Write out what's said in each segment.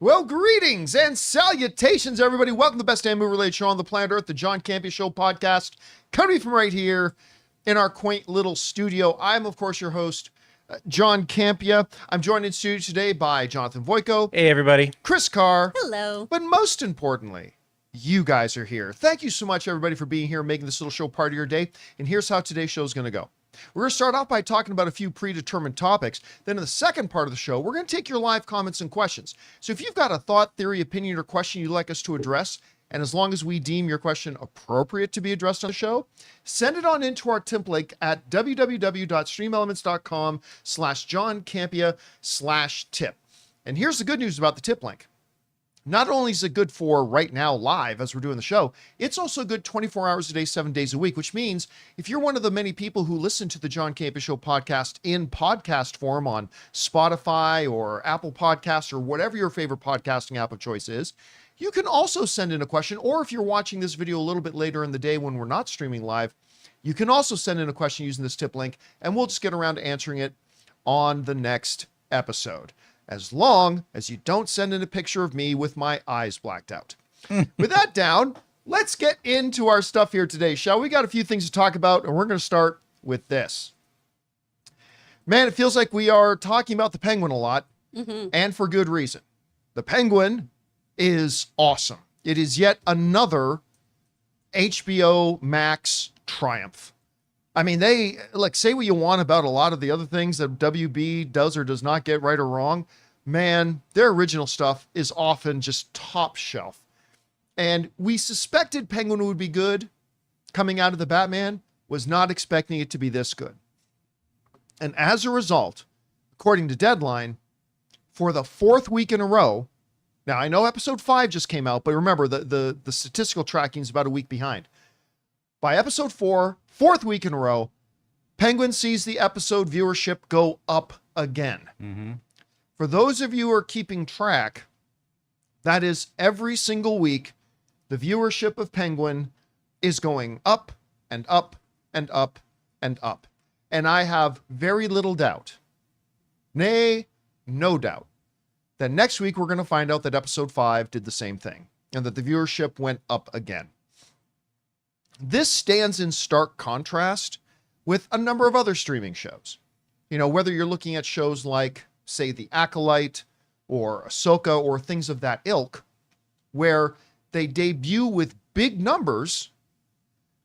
Well, greetings and salutations, everybody. Welcome to the best damn movie-related show on the planet Earth, the John Campea Show podcast, coming from right here in our quaint little studio. I'm, of course, your host, John Campea. I'm joined in studio today by Jonathan Voico. Hey, everybody. Chris Carr. Hello. But most importantly, you guys are here. Thank you so much, everybody, for being here, making this little show part of your day. And here's how today's show is going to go. We're going to start off by talking about a few predetermined topics. Then in the second part of the show, we're going to take your live comments and questions. So if you've got a thought, theory, opinion, or question you'd like us to address, and as long as we deem your question appropriate to be addressed on the show, send it on into our tip link at www.streamelements.com/JohnCampea/tip. And here's the good news about the tip link. Not only is it good for right now live as we're doing the show, it's also good 24 hours a day, 7 days a week, which means if you're one of the many people who listen to the John Campea Show podcast in podcast form on Spotify or Apple Podcasts or whatever your favorite podcasting app of choice is, you can also send in a question. Or if you're watching this video a little bit later in the day when we're not streaming live, you can also send in a question using this tip link, and we'll just get around to answering it on the next episode, as long as you don't send in a picture of me with my eyes blacked out. With that down, let's get into our stuff here today, shall we? Got a few things to talk about, and we're going to start with this. Man, it feels like we are talking about the Penguin a lot, and for good reason. The Penguin is awesome. It is yet another HBO Max triumph. I mean, they, like, say what you want about a lot of the other things that WB does or does not get right or wrong. Man, their original stuff is often just top shelf. And we suspected Penguin would be good coming out of the Batman, was not expecting it to be this good. And as a result, according to Deadline, for the fourth week in a row, now I know episode 5 just came out, but remember the statistical tracking is about a week behind. By episode 4, fourth week in a row, Penguin sees the episode viewership go up again. For those of you who are keeping track, that is every single week, the viewership of Penguin is going up and up and up and up. And I have very little doubt, nay, no doubt, that next week we're going to find out that episode 5 did the same thing and that the viewership went up again. This stands in stark contrast with a number of other streaming shows. You know, whether you're looking at shows like, say, The Acolyte or Ahsoka or things of that ilk, where they debut with big numbers,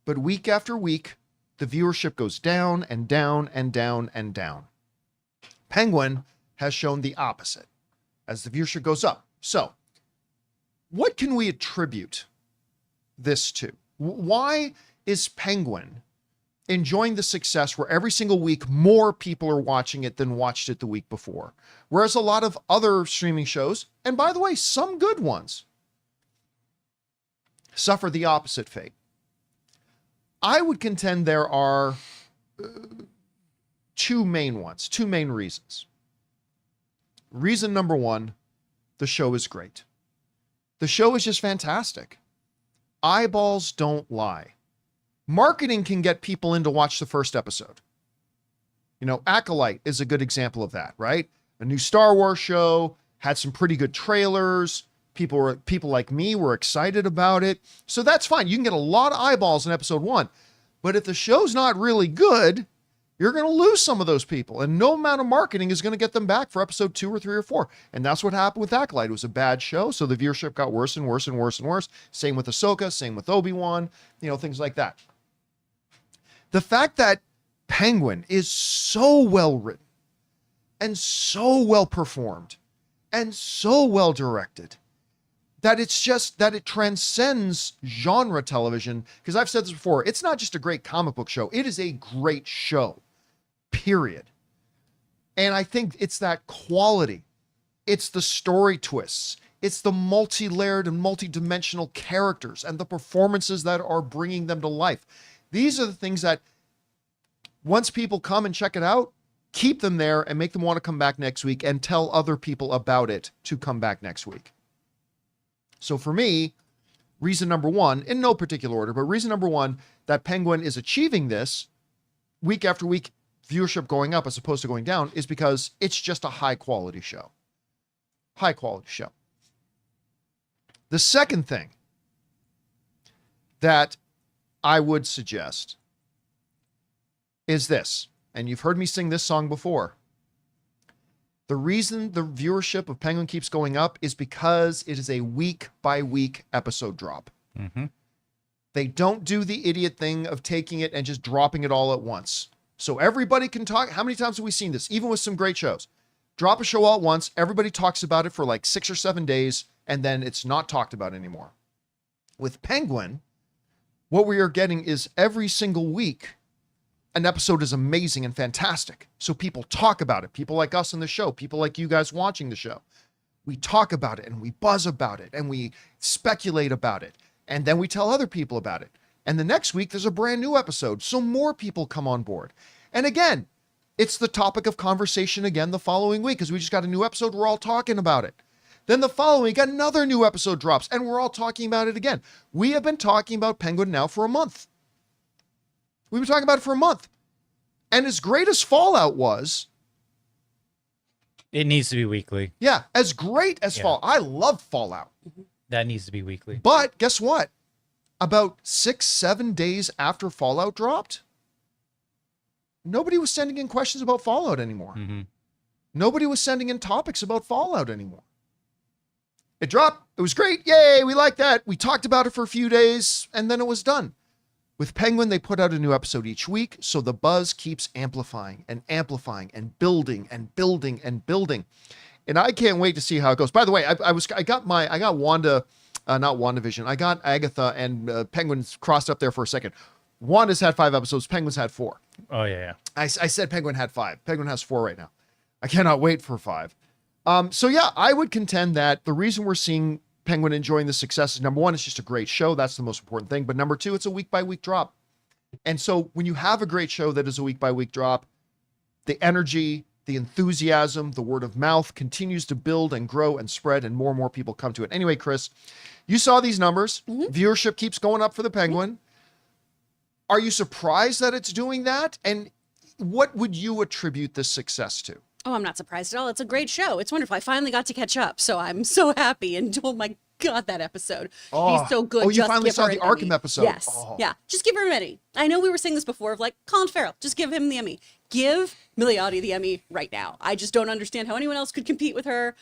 but week after week, the viewership goes down and down and down and down. Penguin has shown the opposite as the viewership goes up. So, what can we attribute this to? Why is Penguin enjoying the success where every single week more people are watching it than watched it the week before? Whereas a lot of other streaming shows, and by the way, some good ones, suffer the opposite fate. I would contend there are two main reasons. Reason number one, the show is great. The show is just fantastic. Eyeballs don't lie. Marketing can get people in to watch the first episode. You know, Acolyte is a good example of that, right? A new Star Wars show, had some pretty good trailers. People like me were excited about it. So that's fine. You can get a lot of eyeballs in episode 1. But if the show's not really good, you're going to lose some of those people. And no amount of marketing is going to get them back for episode 2 or 3 or 4. And that's what happened with Acolyte. It was a bad show, so the viewership got worse and worse and worse and worse. Same with Ahsoka, same with Obi-Wan, you know, things like that. The fact that Penguin is so well written and so well performed and so well directed that it's just that it transcends genre television. Because I've said this before, it's not just a great comic book show. It is a great show, period. And I think it's that quality. It's the story twists. It's the multi-layered and multi-dimensional characters and the performances that are bringing them to life. These are the things that once people come and check it out, keep them there and make them want to come back next week and tell other people about it to come back next week. So for me, reason number one, in no particular order, but reason number one that Penguin is achieving this week after week, viewership going up as opposed to going down, is because it's just a high quality show. High quality show. The second thing that I would suggest is this, and you've heard me sing this song before. The reason the viewership of Penguin keeps going up is because it is a week-by-week episode drop. Mm-hmm. They don't do the idiot thing of taking it and just dropping it all at once. So everybody can talk. How many times have we seen this? Even with some great shows. Drop a show all at once. Everybody talks about it for like 6 or 7 days, and then it's not talked about anymore. With Penguin, what we are getting is every single week, an episode is amazing and fantastic. So people talk about it. People like us on the show, people like you guys watching the show. We talk about it and we buzz about it and we speculate about it. And then we tell other people about it. And the next week, there's a brand new episode. So more people come on board. And again, it's the topic of conversation again the following week because we just got a new episode. We're all talking about it. Then the following week, another new episode drops and we're all talking about it again. We have been talking about Penguin now for a month. We've been talking about it for a month. And as great as Fallout was, it needs to be weekly. Yeah, as great as Fallout. I love Fallout. That needs to be weekly. But guess what? About 6-7 days after Fallout dropped, nobody was sending in questions about Fallout anymore. Mm-hmm. Nobody was sending in topics about Fallout anymore. It dropped. It was great. Yay, we like that. We talked about it for a few days, and then it was done. With Penguin, they put out a new episode each week, so the buzz keeps amplifying and building and building and building. And I can't wait to see how it goes. By the way, I got Wanda, not WandaVision. I got Agatha and Penguin's crossed up there for a second. Wanda's had 5 episodes. Penguin's had 4. Oh, yeah. I said Penguin had 5. Penguin has 4 right now. I cannot wait for 5. So yeah, I would contend that the reason we're seeing Penguin enjoying the success is, number one, it's just a great show. That's the most important thing. But number 2, it's a week-by-week drop. And so when you have a great show that is a week-by-week drop, the energy, the enthusiasm, the word of mouth continues to build and grow and spread, and more people come to it. Anyway, Chris, you saw these numbers. Mm-hmm. Viewership keeps going up for the Penguin. Mm-hmm. Are you surprised that it's doing that? And what would you attribute this success to? Oh, I'm not surprised at all. It's a great show. It's wonderful. I finally got to catch up, so I'm so happy. And oh my God, that episode. He's so good. Oh, you finally saw the Arkham episode. Yes. Oh. Yeah. Just give her an Emmy. I know we were saying this before of like, Colin Farrell, just give him the Emmy. Give Milioti the Emmy right now. I just don't understand how anyone else could compete with her.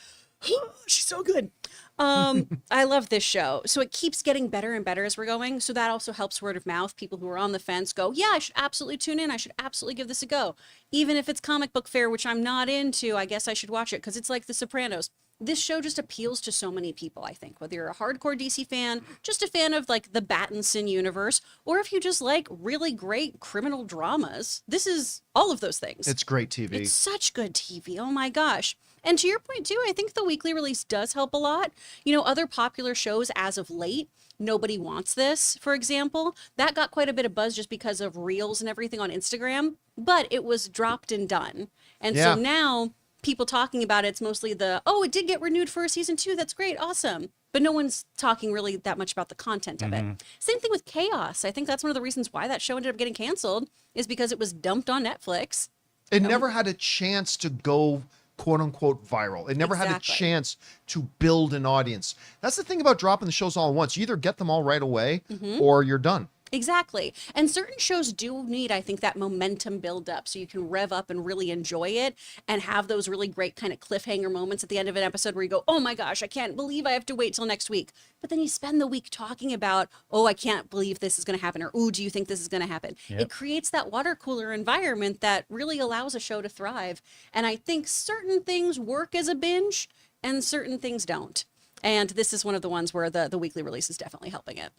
She's so good. I love this show. So it keeps getting better and better as we're going. So that also helps word of mouth. People who are on the fence go, yeah, I should absolutely tune in. I should absolutely give this a go. Even if it's comic book fair, which I'm not into, I guess I should watch it because it's like The Sopranos. This show just appeals to so many people, I think, whether you're a hardcore DC fan, just a fan of like the Battinson universe, or if you just like really great criminal dramas. This is all of those things. It's great TV. It's such good TV. Oh my gosh. And to your point too, I think the weekly release does help a lot. You know, other popular shows as of late, Nobody Wants This, for example, that got quite a bit of buzz just because of reels and everything on Instagram, but it was dropped and done. And so now people talking about it's mostly it did get renewed for a season 2. That's great. Awesome. But no one's talking really that much about the content of it. Same thing with Chaos. I think that's one of the reasons why that show ended up getting canceled is because it was dumped on Netflix. It never had a chance to go quote unquote viral. It never had a chance to build an audience. That's the thing about dropping the shows all at once. You either get them all right away or you're done. Exactly. And certain shows do need, I think, that momentum build up so you can rev up and really enjoy it and have those really great kind of cliffhanger moments at the end of an episode where you go, oh my gosh, I can't believe I have to wait till next week. But then you spend the week talking about, oh, I can't believe this is going to happen, or, oh, do you think this is going to happen? Yep. It creates that water cooler environment that really allows a show to thrive. And I think certain things work as a binge and certain things don't. And this is one of the ones where the weekly release is definitely helping it.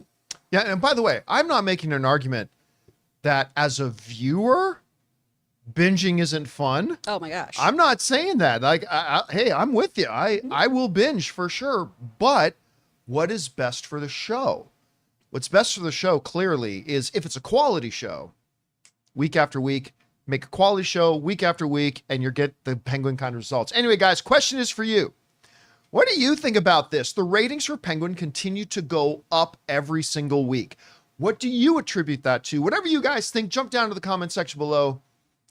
Yeah, and by the way, I'm not making an argument that as a viewer, binging isn't fun. Oh my gosh. I'm not saying that. Like, hey, I'm with you. I will binge for sure. But what is best for the show? What's best for the show, clearly, is if it's a quality show, week after week, make a quality show week after week, and you get the Penguin kind of results. Anyway, guys, question is for you. What do you think about this? The ratings for Penguin continue to go up every single week. What do you attribute that to? Whatever you guys think, jump down to the comment section below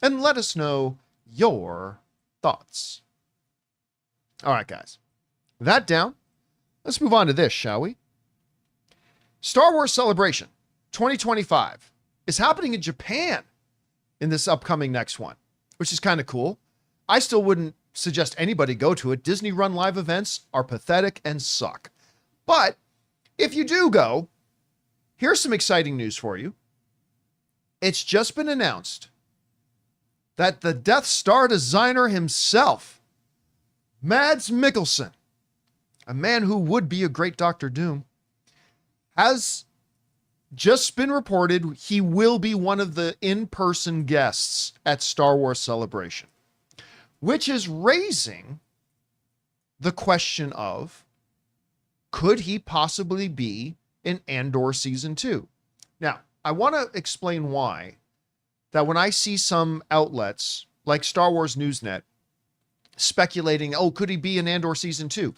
and let us know your thoughts. All right, guys. With that down, Let's move on to this, shall we? Star Wars Celebration 2025 is happening in Japan in this upcoming next one, which is kind of cool. I still wouldn't suggest anybody go to it. Disney-run live events are pathetic and suck. But if you do go, here's some exciting news for you. It's just been announced that the Death Star designer himself, Mads Mikkelsen, a man who would be a great Doctor Doom, has just been reported he will be one of the in-person guests at Star Wars Celebration, which is raising the question of, could he possibly be in Andor Season 2? Now, I want to explain why that when I see some outlets like Star Wars Newsnet speculating, oh, could he be in Andor Season 2?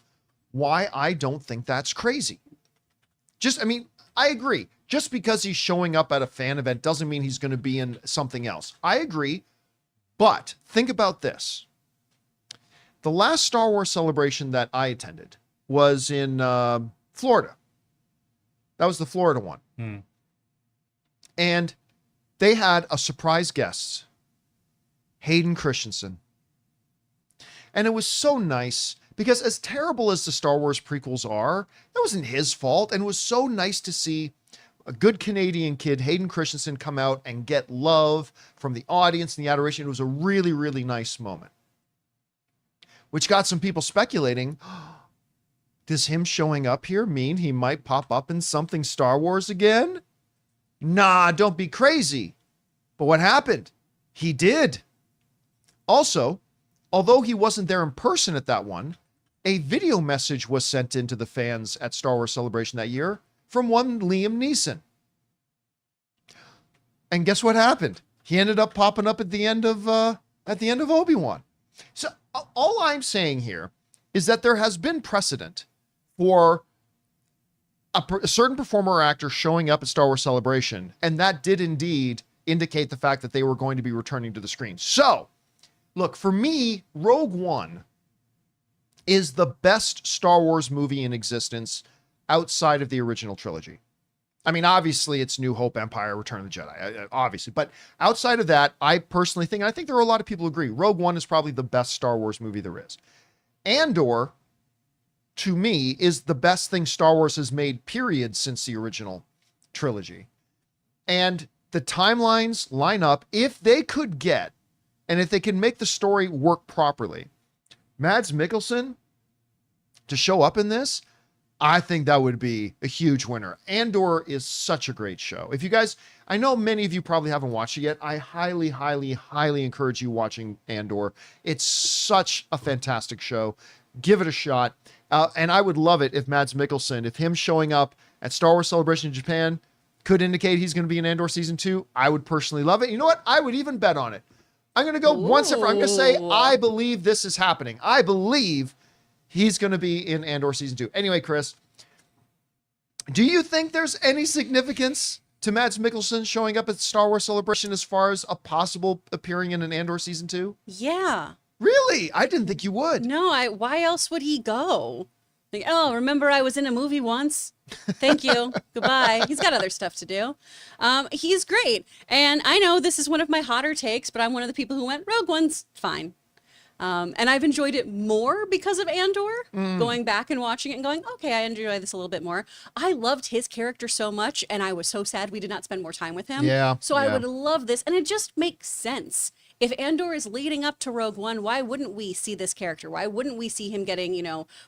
Why I don't think that's crazy. I agree. Just because he's showing up at a fan event doesn't mean he's going to be in something else. I agree. But think about this. The last Star Wars Celebration that I attended was in Florida. That was the Florida one. And they had a surprise guest, Hayden Christensen. And it was so nice because as terrible as the Star Wars prequels are, that wasn't his fault. And it was so nice to see a good Canadian kid, Hayden Christensen, come out and get love from the audience and the adoration. It was a really, really nice moment, which got some people speculating, does him showing up here mean he might pop up in something Star Wars again? Nah, don't be crazy. But what happened? He did. Also, although he wasn't there in person at that one, a video message was sent in to the fans at Star Wars Celebration that year from one Liam Neeson. And guess what happened? He ended up popping up at the end of Obi-Wan. So all I'm saying here is that there has been precedent for a certain performer or actor showing up at Star Wars Celebration, and that did indeed indicate the fact that they were going to be returning to the screen. So, look, for me, Rogue One is the best Star Wars movie in existence outside of the original trilogy. I mean, obviously, it's New Hope, Empire, Return of the Jedi, obviously. But outside of that, I personally think, and I think there are a lot of people who agree, Rogue One is probably the best Star Wars movie there is. Andor, to me, is the best thing Star Wars has made, period, since the original trilogy. And the timelines line up. If they could get, and if they can make the story work properly, Mads Mikkelsen to show up in this, I think that would be a huge winner. Andor is such a great show. If you guys, I know many of you probably haven't watched it yet. I highly, highly, highly encourage you watching Andor. It's such a fantastic show. Give it a shot. And I would love it if Mads Mikkelsen, if him showing up at Star Wars Celebration in Japan could indicate he's going to be in Andor Season 2. I would personally love it. You know what? I would even bet on it. I'm going to go one step further. I'm going to say, I believe this is happening. I believe he's going to be in Andor Season 2. Anyway, Chris, do you think there's any significance to Mads Mikkelsen showing up at Star Wars Celebration as far as a possible appearing in an Andor Season 2? Yeah. Really? I didn't think you would. No, why else would he go? Like, oh, remember I was in a movie once? Thank you. Goodbye. He's got other stuff to do. He's great. And I know this is one of my hotter takes, but I'm one of the people who went, Rogue One's fine. And I've enjoyed it more because of Andor, going back and watching it and going, okay, I enjoy this a little bit more. I loved his character so much, and I was so sad we did not spend more time with him. Yeah. So I would love this, and it just makes sense. If Andor is leading up to Rogue One, why wouldn't we see this character? Why wouldn't we see him getting,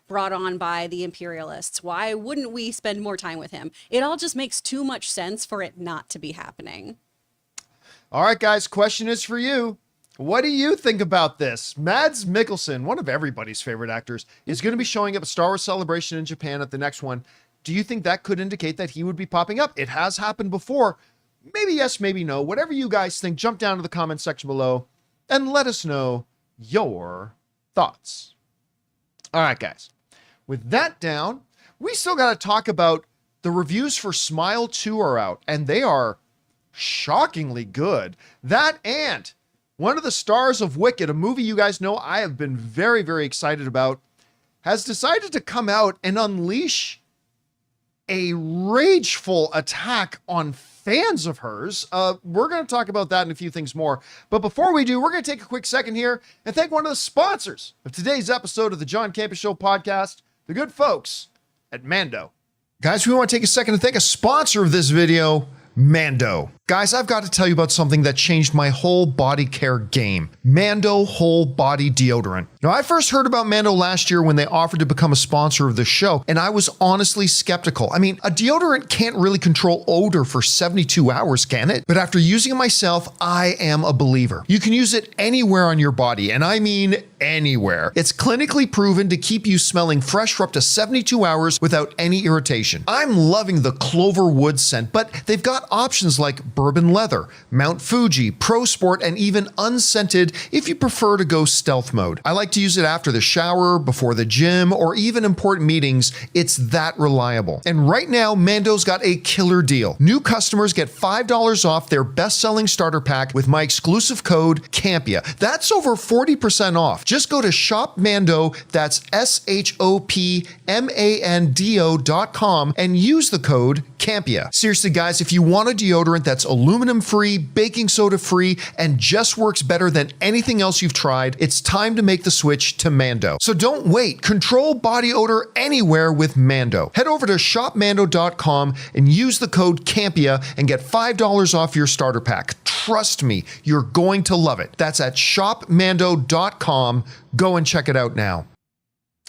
brought on by the Imperialists? Why wouldn't we spend more time with him? It all just makes too much sense for it not to be happening. All right, guys, question is for you. What do you think about this? Mads Mikkelsen, one of everybody's favorite actors, is going to be showing up at Star Wars Celebration in Japan at the next one. Do you think that could indicate that he would be popping up? It has happened before. Maybe yes, maybe no. Whatever you guys think, jump down to the comment section below and let us know your thoughts. All right, guys. With that down, we still got to talk about the reviews for Smile 2 are out, and they are shockingly good. That and one of the stars of Wicked, a movie you guys know I have been very, very excited about, has decided to come out and unleash a rageful attack on fans of hers. We're going to talk about that and a few things more. But before we do, we're going to take a quick second here and thank one of the sponsors of today's episode of the John Campea Show podcast, the good folks at Mando. Guys, we want to take a second to thank a sponsor of this video, Mando. Guys, I've got to tell you about something that changed my whole body care game. Mando Whole Body Deodorant. Now, I first heard about Mando last year when they offered to become a sponsor of the show, and I was honestly skeptical. I mean, a deodorant can't really control odor for 72 hours, can it? But after using it myself, I am a believer. You can use it anywhere on your body, and I mean anywhere. It's clinically proven to keep you smelling fresh for up to 72 hours without any irritation. I'm loving the clover wood scent, but they've got options like bourbon leather, Mount Fuji, Pro Sport, and even unscented if you prefer to go stealth mode. I like to use it after the shower, before the gym, or even important meetings. It's that reliable. And right now, Mando's got a killer deal. New customers get $5 off their best-selling starter pack with my exclusive code CAMPEA. That's over 40% off. Just go to shopmando, that's shopmando.com, and use the code CAMPEA. Seriously, guys, if you want a deodorant that's aluminum-free, baking soda-free, and just works better than anything else you've tried, it's time to make the switch to Mando. So don't wait. Control body odor anywhere with Mando. Head over to shopmando.com and use the code CAMPEA and get $5 off your starter pack. Trust me, you're going to love it. That's at shopmando.com. Go and check it out now.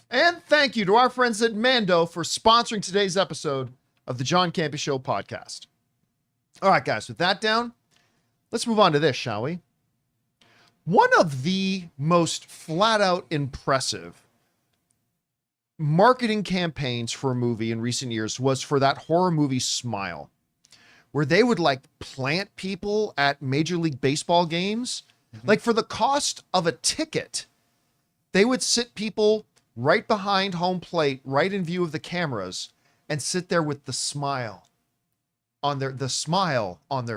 And thank you to our friends at Mando for sponsoring today's episode of the John Campea Show podcast. All right, guys, with that down, let's move on to this, shall we? One of the most flat out impressive marketing campaigns for a movie in recent years was for that horror movie Smile, where they would like plant people at Major League Baseball games. Like for the cost of a ticket, they would sit people right behind home plate, right in view of the cameras, and sit there with the smile on their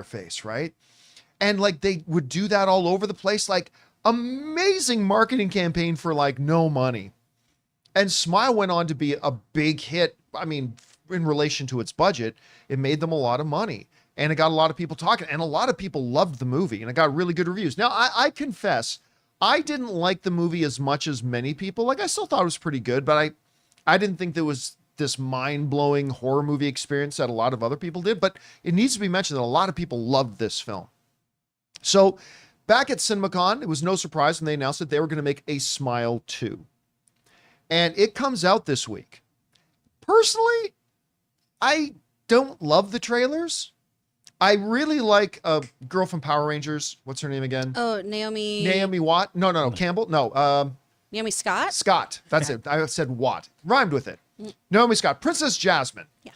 face, right? And like they would do that all over the place, like amazing marketing campaign for like no money. And Smile went on to be a big hit. I mean, in relation to its budget, it made them a lot of money and it got a lot of people talking and a lot of people loved the movie and it got really good reviews. Now, I confess, I didn't like the movie as much as many people. Like I still thought it was pretty good, but I didn't think there was this mind-blowing horror movie experience that a lot of other people did. But it needs to be mentioned that a lot of people loved this film. So back at CinemaCon, it was no surprise when they announced that they were going to make a Smile 2. And it comes out this week. Personally, I don't love the trailers. I really like a girl from Power Rangers. What's her name again? Oh, Naomi. Naomi Watt? No. Campbell? No. Naomi Scott? Scott. That's it. I said Watt. Rhymed with it. Naomi Scott. Princess Jasmine. Yeah.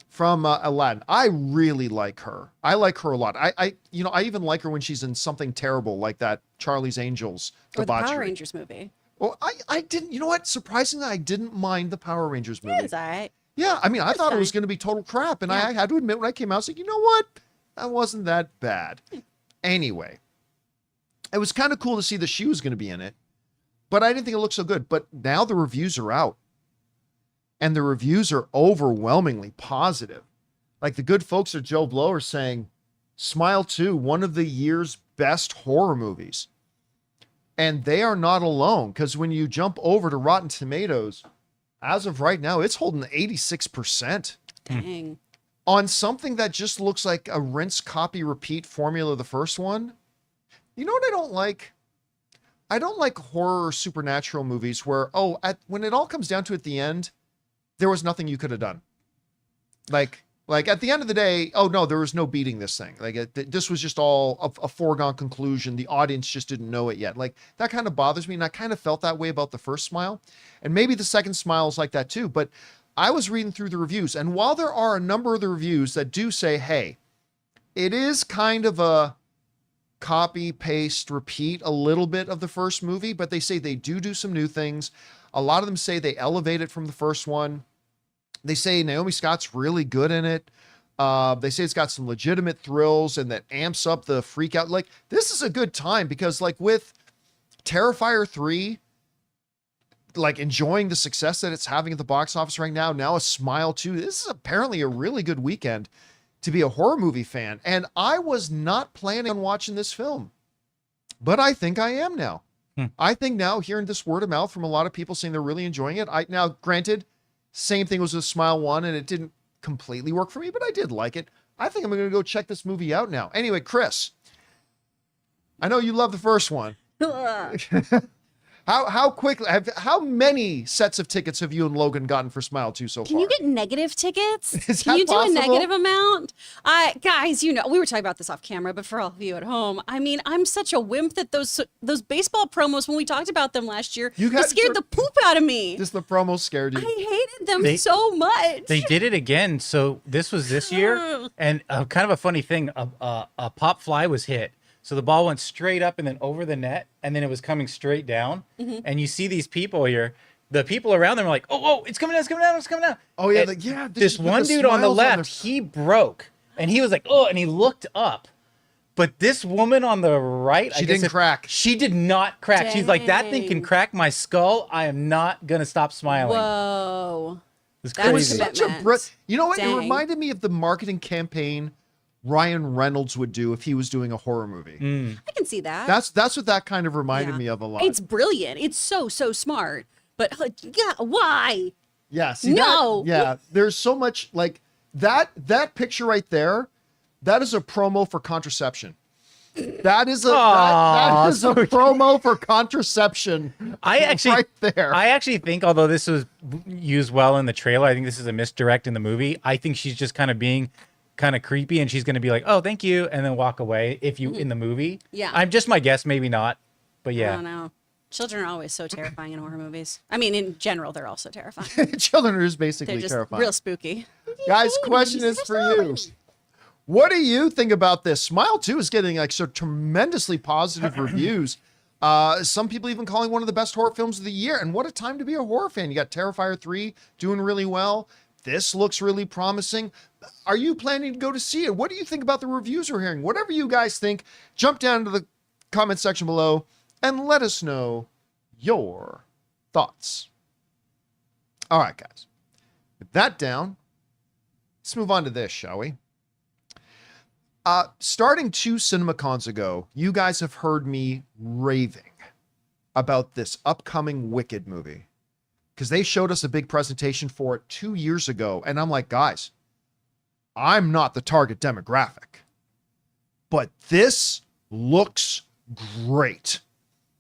From Aladdin. I really like her. I like her a lot. I even like her when she's in something terrible like that Charlie's Angels debauchery. Or the Power Rangers movie. Oh, I didn't, you know what? Surprisingly, I didn't mind the Power Rangers movie. Yeah, it's all right. Yeah, I mean, I thought it was going to be total crap. And I had to admit when I came out, I was like, you know what? That wasn't that bad. Anyway, it was kind of cool to see that she was going to be in it, but I didn't think it looked so good. But now the reviews are out and the reviews are overwhelmingly positive. Like the good folks at Joe Blow are saying, Smile 2, one of the year's best horror movies. And they are not alone, because when you jump over to Rotten Tomatoes, as of right now, it's holding 86%. Dang. On something that just looks like a rinse, copy, repeat formula of the first one. You know what I don't like? I don't like horror or supernatural movies where, when it all comes down to at the end, there was nothing you could have done. Like at the end of the day, there was no beating this thing. This was just all a foregone conclusion. The audience just didn't know it yet. Like that kind of bothers me. And I kind of felt that way about the first Smile, and maybe the second Smile is like that too. But I was reading through the reviews, and while there are a number of the reviews that do say, hey, it is kind of a copy, paste, repeat a little bit of the first movie, but they say they do some new things. A lot of them say they elevate it from the first one. They say Naomi Scott's really good in it. They say it's got some legitimate thrills and that amps up the freak out. Like, this is a good time because, like, with Terrifier 3, like enjoying the success that it's having at the box office right now. Now a Smile 2. This is apparently a really good weekend to be a horror movie fan. And I was not planning on watching this film, but I think I am now. I think now hearing this word of mouth from a lot of people saying they're really enjoying it. Now, granted, same thing was with Smile 1 and it didn't completely work for me, but I did like it. I think I'm going to go check this movie out now. Anyway, Chris, I know you love the first one. How quickly, how many sets of tickets have you and Logan gotten for Smile 2 so far? Can you get negative tickets? Is Can that you do possible? a negative amount? Guys, we were talking about this off camera, but for all of you at home, I mean, I'm such a wimp that those baseball promos, when we talked about them last year, it scared the poop out of me. Just the promo scared you. I hated them so much. They did it again. So this was this year, and kind of a funny thing, a pop fly was hit. So the ball went straight up and then over the net, and then it was coming straight down. Mm-hmm. And you see these people here, the people around them are like, oh, it's coming down, it's coming down, it's coming down. Oh, yeah. And this one dude on the left, he broke. And he was like, oh, and he looked up. But this woman on the right, She didn't crack. She did not crack. She's like, that thing can Dang. crack my skull. I am not going to stop smiling. Whoa. It's That was crazy. commitment. Such a you know what? It Dang. reminded me of the marketing campaign Ryan Reynolds would do if he was doing a horror movie. I can see that. That's what that kind of reminded Yeah. me of a lot. It's brilliant. It's so smart. But yeah, why? Yeah, see No. there's so much like that picture right there. That is a promo for contraception. That is a that is a promo for contraception. I actually right there. I actually think, although this was used well in the trailer, I think this is a misdirect in the movie. I think she's just kind of being kind of creepy, and she's going to be like, "Oh, thank you," and then walk away. If you in the movie, Yeah. I'm just my guess, maybe not, but I yeah. don't know. Children are always so terrifying in horror movies. I mean, in general, they're also terrifying. Children are just basically They're just terrifying. real spooky. Guys, question is for you. What do you think about this? Smile 2 is getting like so tremendously positive reviews. Some people even calling one of the best horror films of the year. And what a time to be a horror fan. You got Terrifier 3 doing really well. This looks really promising. Are you planning to go to see it? What do you think about the reviews we're hearing? Whatever you guys think, jump down to the comment section below and let us know your thoughts. All right, guys. With that down, let's move on to this, shall we? Starting 2 CinemaCons ago, you guys have heard me raving about this upcoming Wicked movie because they showed us a big presentation for it 2 years ago. And I'm like, guys, I'm not the target demographic, but this looks great.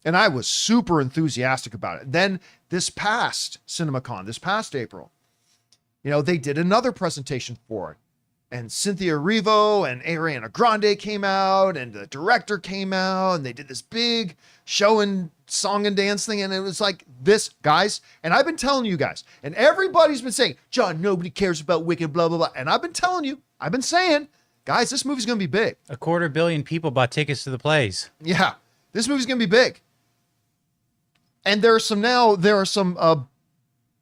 And I was super enthusiastic about it. Then this past CinemaCon, this past April, they did another presentation for it. And Cynthia Erivo and Ariana Grande came out, and the director came out, and they did this big show and song and dance thing. And it was like this, guys. And I've been telling you guys, and everybody's been saying, John, nobody cares about Wicked, blah, blah, blah. And I've been telling you, I've been saying, guys, this movie's going to be big. 250 million people bought tickets to the plays. Yeah, this movie's going to be big. And there are some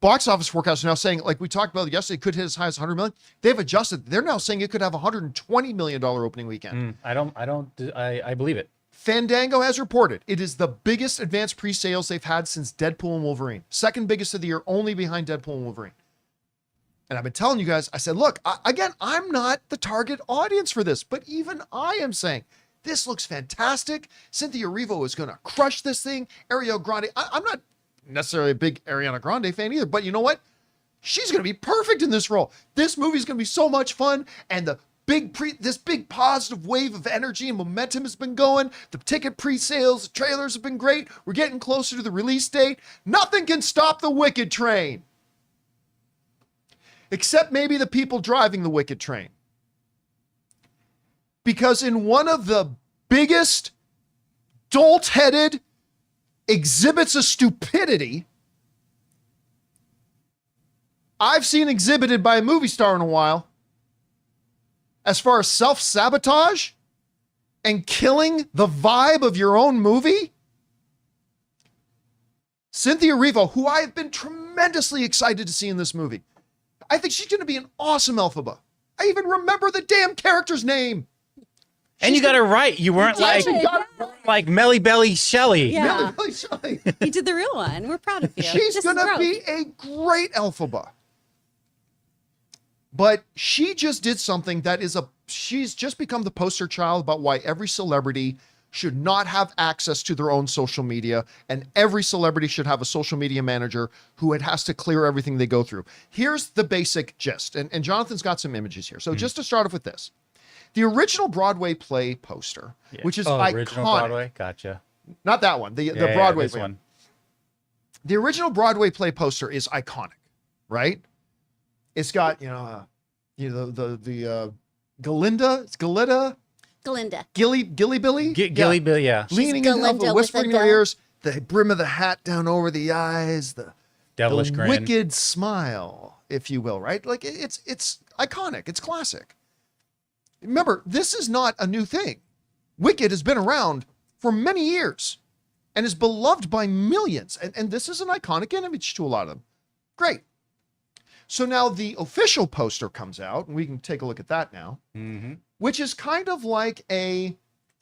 box office forecasts are now saying, like we talked about yesterday, it could hit as high as 100 million. They've adjusted. They're now saying it could have a $120 million opening weekend. I believe it. Fandango has reported it is the biggest advanced pre-sales they've had since Deadpool and Wolverine. Second biggest of the year, only behind Deadpool and Wolverine. And I've been telling you guys, I said, look, again, I'm not the target audience for this, but even I am saying, this looks fantastic. Cynthia Erivo is going to crush this thing. Ariana Grande, I'm not necessarily a big Ariana Grande fan either, but you know what? She's going to be perfect in this role. This movie's going to be so much fun, and this big positive wave of energy and momentum has been going. The ticket pre-sales, the trailers have been great. We're getting closer to the release date. Nothing can stop the Wicked train. Except maybe the people driving the Wicked train. Because in one of the biggest dolt-headed exhibits of stupidity I've seen exhibited by a movie star in a while, as far as self-sabotage and killing the vibe of your own movie, Cynthia Erivo, who I have been tremendously excited to see in this movie. I think she's going to be an awesome Elphaba. I even remember the damn character's name. And you got it right. You weren't like, like Melly Belly Shelley. Yeah. Really, Shelley. He did the real one. We're proud of you. She's This going is to growth. be a great Elphaba. But she just did something that is she's just become the poster child about why every celebrity should not have access to their own social media, and every celebrity should have a social media manager who has to clear everything they go through. Here's the basic gist, and Jonathan's got some images here. So just to start off with this, the original Broadway play poster, which is iconic. Original Broadway, gotcha. Not that one, the Broadway this one. The original Broadway play poster is iconic, right? It's got, the Galinda, it's Galida, Glinda. Gilly Billy? Gilly Bill, yeah. Leaning She's in, Galinda whispering in with her a ears, the brim of the hat down over the eyes, the Devilish grin. wicked smile, if you will, right? Like it's iconic, it's classic. Remember, this is not a new thing. Wicked has been around for many years and is beloved by millions. And this is an iconic image to a lot of them. Great. So now the official poster comes out, and we can take a look at that now, which is kind of like a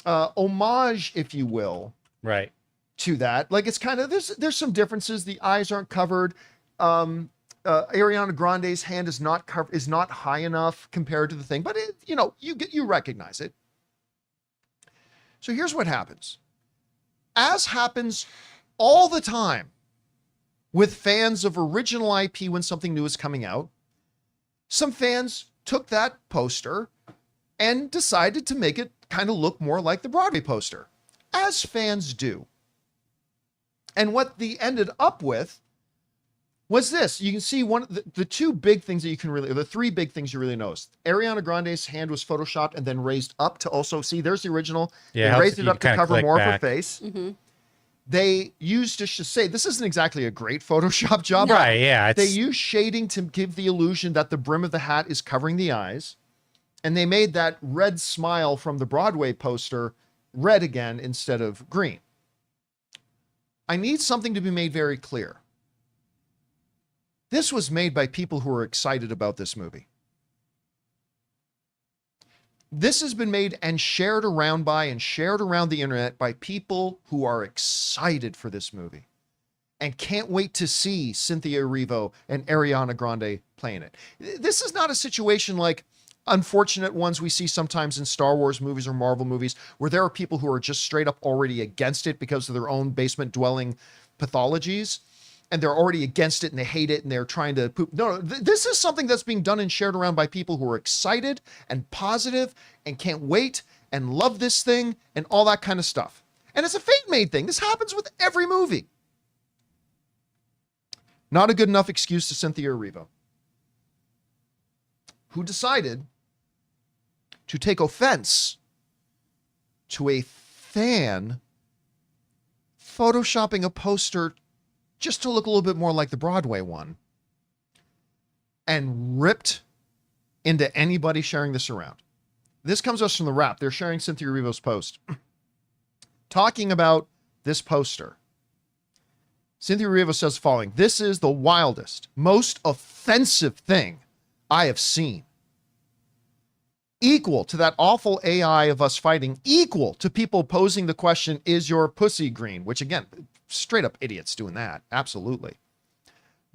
homage, if you will, Right. to that. Like it's kind of, there's some differences. The eyes aren't covered. Ariana Grande's hand is not high enough compared to the thing, but you recognize it. So here's what happens. As happens all the time with fans of original IP when something new is coming out, some fans took that poster and decided to make it kind of look more like the Broadway poster, as fans do. And what they ended up with was this. You can see one of the two big things that you can really, or the three big things you really noticed. Ariana Grande's hand was photoshopped and then raised up to also see, there's the original. Yeah, they raised you it up to kinda cover click more back. of her face. They used to say, this isn't exactly a great Photoshop job. Right, yeah. They use shading to give the illusion that the brim of the hat is covering the eyes. And they made that red smile from the Broadway poster red again instead of green. I need something to be made very clear. This was made by people who are excited about this movie. This has been made and shared around the internet by people who are excited for this movie and can't wait to see Cynthia Erivo and Ariana Grande playing it. This is not a situation like unfortunate ones we see sometimes in Star Wars movies or Marvel movies where there are people who are just straight up already against it because of their own basement dwelling pathologies. And they're already against it and they hate it and they're trying to poop. No, this is something that's being done and shared around by people who are excited and positive and can't wait and love this thing and all that kind of stuff. And it's a fate-made thing. This happens with every movie. Not a good enough excuse to Cynthia Erivo, who decided to take offense to a fan photoshopping a poster just to look a little bit more like the Broadway one, and ripped into anybody sharing this around. This comes to us from The Wrap. They're sharing Cynthia Erivo's post, talking about this poster. Cynthia Erivo says the following: "This is the wildest, most offensive thing I have seen. Equal to that awful AI of us fighting, equal to people posing the question, is your pussy green?" Which again, straight up idiots doing that. Absolutely.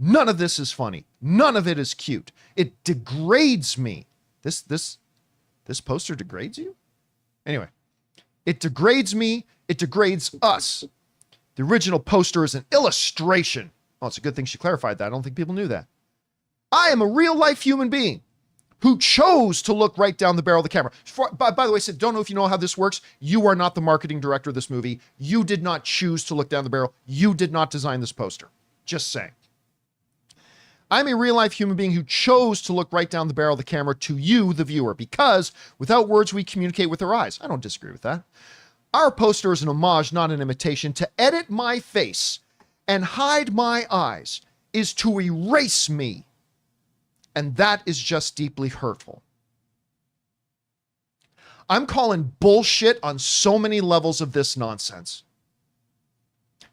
None of this is funny. None of it is cute. It degrades me. This poster degrades you? Anyway, it degrades me. It degrades us. The original poster is an illustration. Oh, it's a good thing she clarified that. I don't think people knew that. I am a real life human being who chose to look right down the barrel of the camera. By the way, Sid, don't know if you know how this works. You are not the marketing director of this movie. You did not choose to look down the barrel. You did not design this poster. Just saying. I'm a real life human being who chose to look right down the barrel of the camera to you, the viewer, because without words, we communicate with our eyes. I don't disagree with that. Our poster is an homage, not an imitation. To edit my face and hide my eyes is to erase me. And that is just deeply hurtful. I'm calling bullshit on so many levels of this nonsense.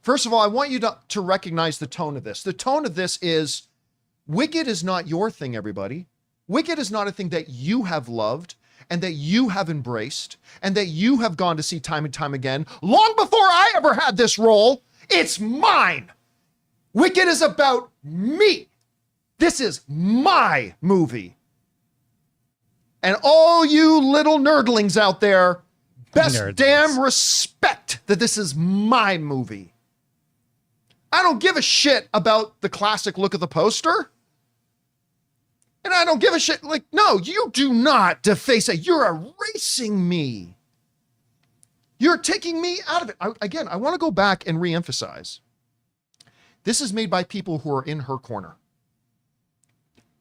First of all, I want you to recognize the tone of this. The tone of this is, Wicked is not your thing, everybody. Wicked is not a thing that you have loved. and that you have embraced and that you have gone to see time and time again, long before I ever had this role. It's mine. Wicked is about me. This is my movie. And all you little nerdlings out there, best Nerdlings. damn respect that this is my movie. I don't give a shit about the classic look of the poster. And I don't give a shit. Like, no, you do not deface it. You're erasing me. You're taking me out of it. Again, I want to go back and reemphasize. This is made by people who are in her corner.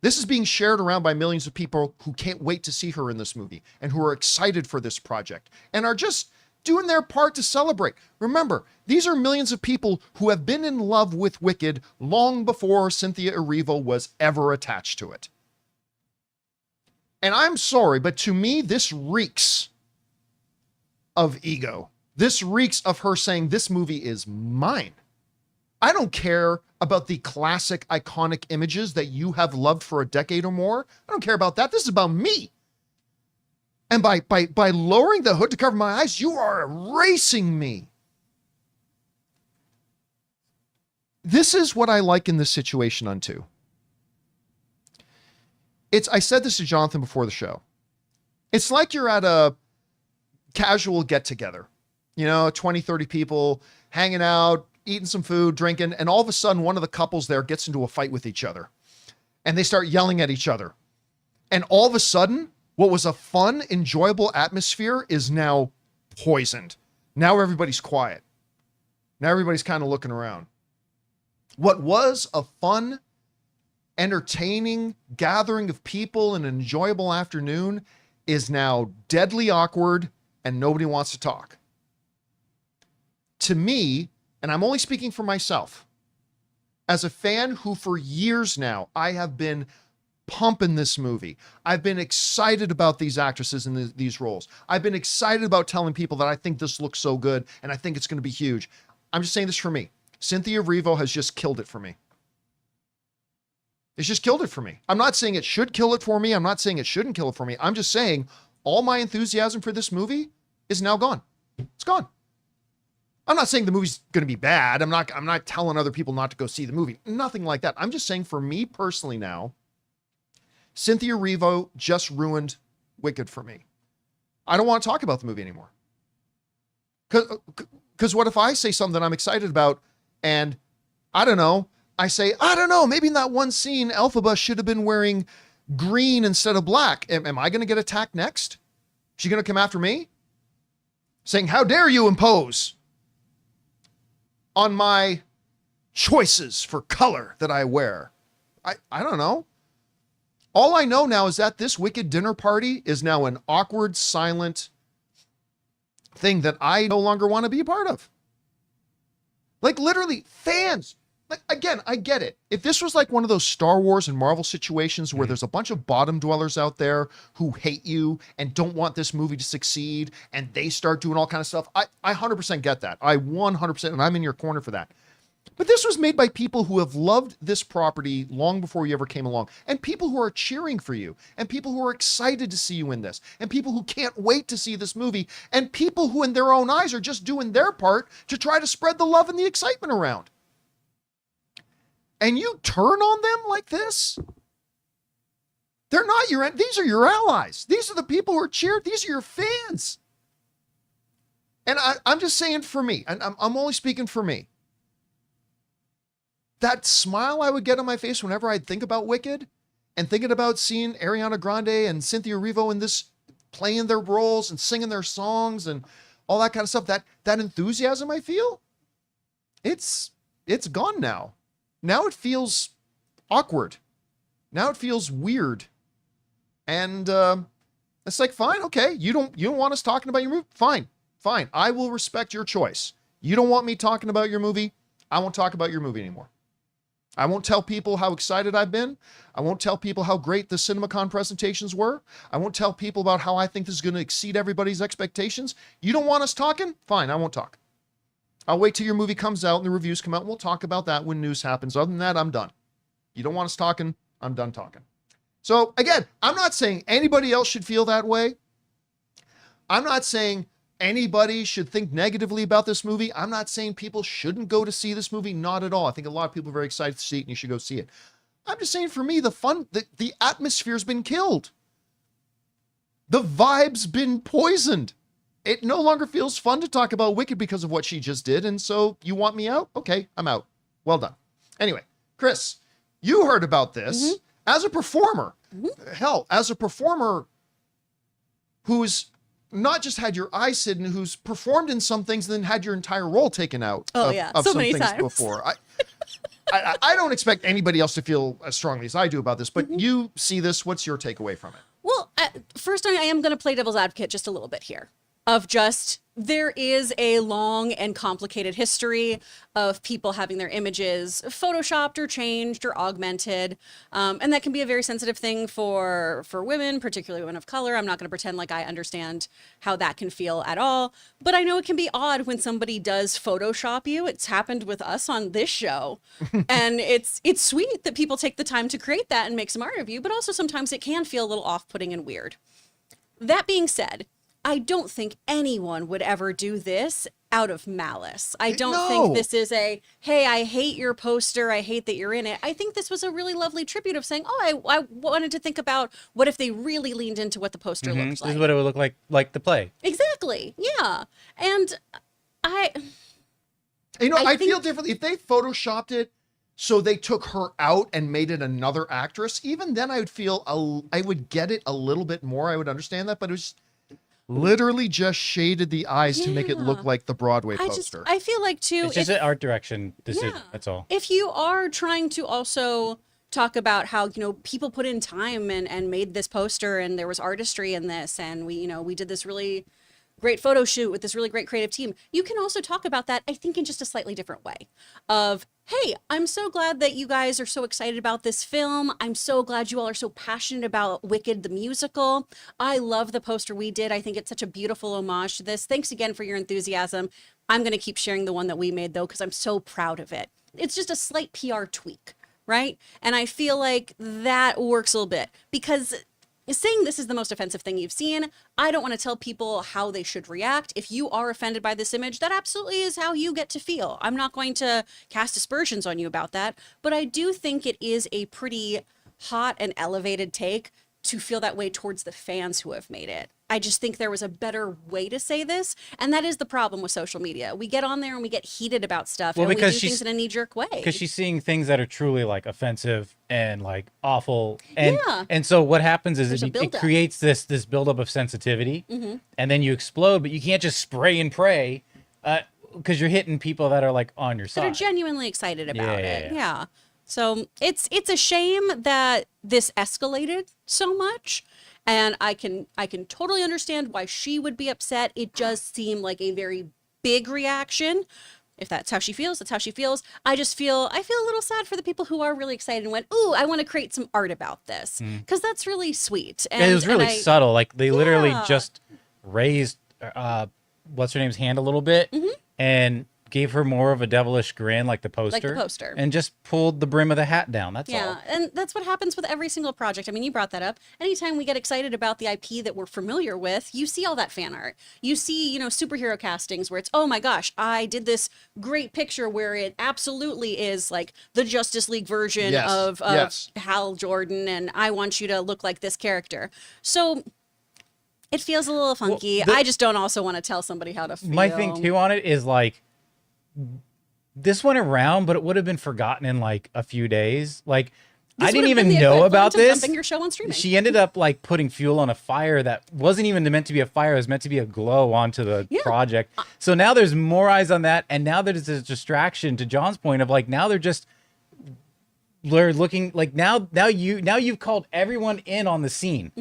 This is being shared around by millions of people who can't wait to see her in this movie and who are excited for this project and are just doing their part to celebrate. Remember, these are millions of people who have been in love with Wicked long before Cynthia Erivo was ever attached to it. And I'm sorry, but to me, this reeks of ego. This reeks of her saying, this movie is mine. I don't care about the classic iconic images that you have loved for a decade or more. I don't care about that. This is about me. And by lowering the hood to cover my eyes, you are erasing me. This is what I like in this situation unto. I said this to Jonathan before the show. It's like you're at a casual get together, 20, 30 people hanging out, eating some food, drinking, and all of a sudden one of the couples there gets into a fight with each other and they start yelling at each other. And all of a sudden, what was a fun, enjoyable atmosphere is now poisoned. Now everybody's quiet. Now everybody's kind of looking around. What was a fun, entertaining gathering of people and an enjoyable afternoon is now deadly awkward and nobody wants to talk. To me, and I'm only speaking for myself, as a fan who for years now, I have been pumping this movie. I've been excited about these actresses in these roles. I've been excited about telling people that I think this looks so good and I think it's going to be huge. I'm just saying this for me. Cynthia Erivo has just killed it for me. It's just killed it for me. I'm not saying it should kill it for me. I'm not saying it shouldn't kill it for me. I'm just saying all my enthusiasm for this movie is now gone. It's gone. I'm not saying the movie's going to be bad. I'm not telling other people not to go see the movie. Nothing like that. I'm just saying for me personally now, Cynthia Erivo just ruined Wicked for me. I don't want to talk about the movie anymore. Because what if I say something that I'm excited about and I don't know, maybe in that one scene, Elphaba should have been wearing green instead of black. Am I going to get attacked next? Is she going to come after me? Saying, how dare you impose on my choices for color that I wear? I don't know. All I know now is that this Wicked dinner party is now an awkward, silent thing that I no longer want to be a part of. Like literally fans. Like, again, I get it. If this was like one of those Star Wars and Marvel situations where there's a bunch of bottom dwellers out there who hate you and don't want this movie to succeed and they start doing all kind of stuff, I 100% get that. I 100%, and I'm in your corner for that. But this was made by people who have loved this property long before you ever came along, and people who are cheering for you, and people who are excited to see you in this, and people who can't wait to see this movie, and people who in their own eyes are just doing their part to try to spread the love and the excitement around. And you turn on them like this? They're not these are your allies. These are the people who are cheered. These are your fans. And I'm just saying for me, and I'm only speaking for me. That smile I would get on my face whenever I'd think about Wicked and thinking about seeing Ariana Grande and Cynthia Erivo in this, playing their roles and singing their songs and all that kind of stuff, that enthusiasm I feel, it's gone now. Now it feels awkward. Now it feels weird. And it's like, fine, okay, you don't want us talking about your movie? Fine. I will respect your choice. You don't want me talking about your movie? I won't talk about your movie anymore. I won't tell people how excited I've been. I won't tell people how great the CinemaCon presentations were. I won't tell people about how I think this is going to exceed everybody's expectations. You don't want us talking? Fine, I won't talk. I'll wait till your movie comes out and the reviews come out, and we'll talk about that when news happens. Other than that, I'm done. You don't want us talking? I'm done talking. So again, I'm not saying anybody else should feel that way. I'm not saying anybody should think negatively about this movie. I'm not saying people shouldn't go to see this movie. Not at all. I think a lot of people are very excited to see it, and you should go see it. I'm just saying, for me, the atmosphere's been killed. The vibe's been poisoned. It no longer feels fun to talk about Wicked because of what she just did. And so you want me out? Okay, I'm out. Well done. Anyway, Chris, you heard about this as a performer. Hell, as a performer who's not just had your eyes hidden, who's performed in some things and then had your entire role taken out of so some many things times before. I don't expect anybody else to feel as strongly as I do about this, but you see this. What's your takeaway from it? Well, first, I am going to play devil's advocate just a little bit here of just there is a long and complicated history of people having their images photoshopped or changed or augmented. And that can be a very sensitive thing for women, particularly women of color. I'm not going to pretend like I understand how that can feel at all. But I know it can be odd when somebody does Photoshop you. It's happened with us on this show. And it's sweet that people take the time to create that and make some art of you. But also sometimes it can feel a little off-putting and weird. That being said, I don't think anyone would ever do this out of malice. I don't think this is a, hey, I hate your poster. I hate that you're in it. I think this was a really lovely tribute of saying, oh, I wanted to think about what if they really leaned into what the poster looks like. This is what it would look like the play. Exactly. Yeah. And I feel differently. If they photoshopped it so they took her out and made it another actress, even then I would get it a little bit more. I would understand that, but it was literally just shaded the eyes to make it look like the Broadway poster. I feel like too, it's just an art direction decision. That's all. If you are trying to also talk about how, people put in time and made this poster and there was artistry in this, and we did this really great photo shoot with this really great creative team, you can also talk about that, I think, in just a slightly different way of, hey, I'm so glad that you guys are so excited about this film. I'm so glad you all are so passionate about Wicked the musical. I love the poster we did. I think it's such a beautiful homage to this. Thanks again for your enthusiasm. I'm going to keep sharing the one that we made, though, because I'm so proud of it. It's just a slight PR tweak, right? And I feel like that works a little bit, because saying this is the most offensive thing you've seen, I don't want to tell people how they should react. If you are offended by this image, that absolutely is how you get to feel. I'm not going to cast aspersions on you about that, but I do think it is a pretty hot and elevated take to feel that way towards the fans who have made it. I just think there was a better way to say this, and that is the problem with social media. We get on there and we get heated about stuff, and we do things in a knee-jerk way. Because she's seeing things that are truly like offensive and like awful, and so what happens is it creates this buildup of sensitivity, and then you explode. But you can't just spray and pray, because you're hitting people that are like on your side, that are genuinely excited about it. Yeah. So it's a shame that this escalated so much. And I can totally understand why she would be upset. It just seemed like a very big reaction. If that's how she feels, that's how she feels. I feel a little sad for the people who are really excited and went, ooh, I want to create some art about this. Because that's really sweet. And it was really subtle. Like they literally just raised what's her name's hand a little bit and gave her more of a devilish grin, like the poster, and just pulled the brim of the hat down. That's all. Yeah, and that's what happens with every single project. I mean, you brought that up. Anytime we get excited about the IP that we're familiar with, you see all that fan art. You see, superhero castings where it's, oh my gosh, I did this great picture where it absolutely is like the Justice League version of Hal Jordan, and I want you to look like this character. So it feels a little funky. I just don't also want to tell somebody how to feel. My thing too on it is like, this went around, but it would have been forgotten in like a few days. Like I didn't even know about this. Your show on streaming. She ended up like putting fuel on a fire that wasn't even meant to be a fire. It was meant to be a glow onto the project. So now there's more eyes on that. And now there's this distraction, to John's point, of like, now they're looking like now you've called everyone in on the scene.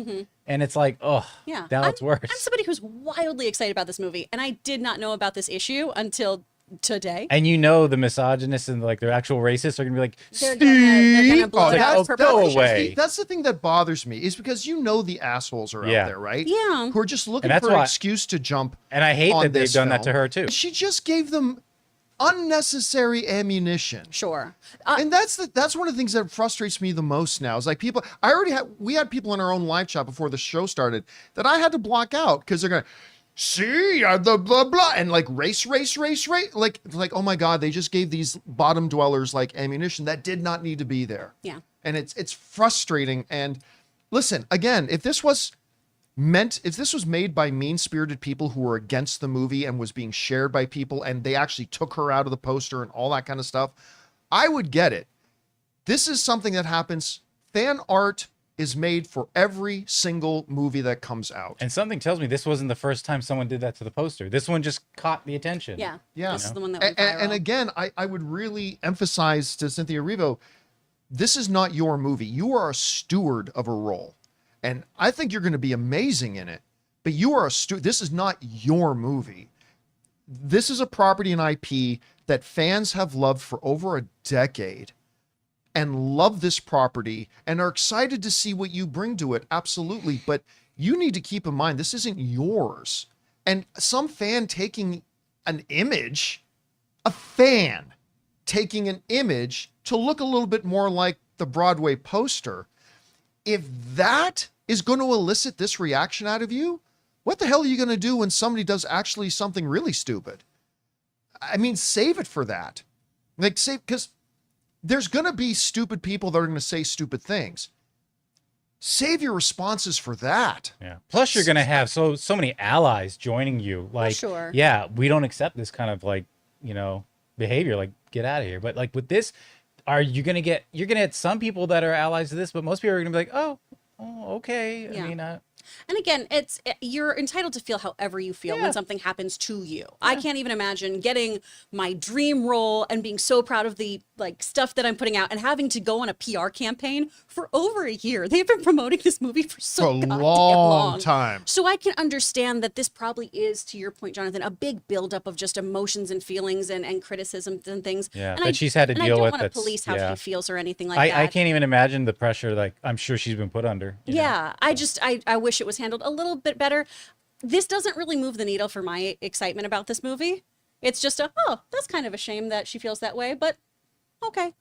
And it's like, now it's worse. I'm somebody who's wildly excited about this movie, and I did not know about this issue until today. And the misogynists and like their actual racists are gonna be like, they're gonna blow it out for go away. That's the thing that bothers me, is because the assholes are out there, right? Yeah. Who are just looking for an excuse to jump. And I hate that they've done that to her too. She just gave them unnecessary ammunition. Sure. And that's one of the things that frustrates me the most now, is like we had people in our own live chat before the show started that I had to block out because they're going, see, the blah blah, and like race, like oh my god, they just gave these bottom dwellers like ammunition that did not need to be there. Yeah. And it's frustrating. And listen, again, if this was made by mean-spirited people who were against the movie and was being shared by people and they actually took her out of the poster and all that kind of stuff, I would get it. This is something that happens. Fan art is made for every single movie that comes out. And something tells me this wasn't the first time someone did that to the poster. This one just caught the attention. Yeah. Yeah. This is the one that went viral. And again, I would really emphasize to Cynthia Erivo, this is not your movie. You are a steward of a role. And I think you're going to be amazing in it. But you are a steward. This is not your movie. This is a property and IP that fans have loved for over a decade and love this property and are excited to see what you bring to it. Absolutely. But you need to keep in mind, this isn't yours. And some fan taking an image, a fan taking an image to look a little bit more like the Broadway poster, if that is going to elicit this reaction out of you, what the hell are you going to do when somebody does actually something really stupid? I mean, save it for that. Like, because there's going to be stupid people that are going to say stupid things. Save your responses for that. Yeah. Plus, you're going to have so many allies joining you. Like, sure. Yeah, we don't accept this kind of like, behavior. Like, get out of here. But like with this, you're going to get some people that are allies to this, but most people are going to be like, oh, okay. Yeah. I mean, And again, you're entitled to feel however you feel when something happens to you. I can't even imagine getting my dream role and being so proud of the stuff that I'm putting out and having to go on a PR campaign for over a year. They've been promoting this movie for so a goddamn long time. So I can understand that this probably is, to your point, Jonathan, a big buildup of just emotions and feelings and criticisms and things. Yeah, and that she's had to deal with. I don't want to That's- police how yeah. she feels or anything like that. I can't even imagine the pressure like I'm sure she's been put under. you know? Yeah, I wish it was handled a little bit better. This doesn't really move the needle for my excitement about this movie. It's just that's kind of a shame that she feels that way, but okay.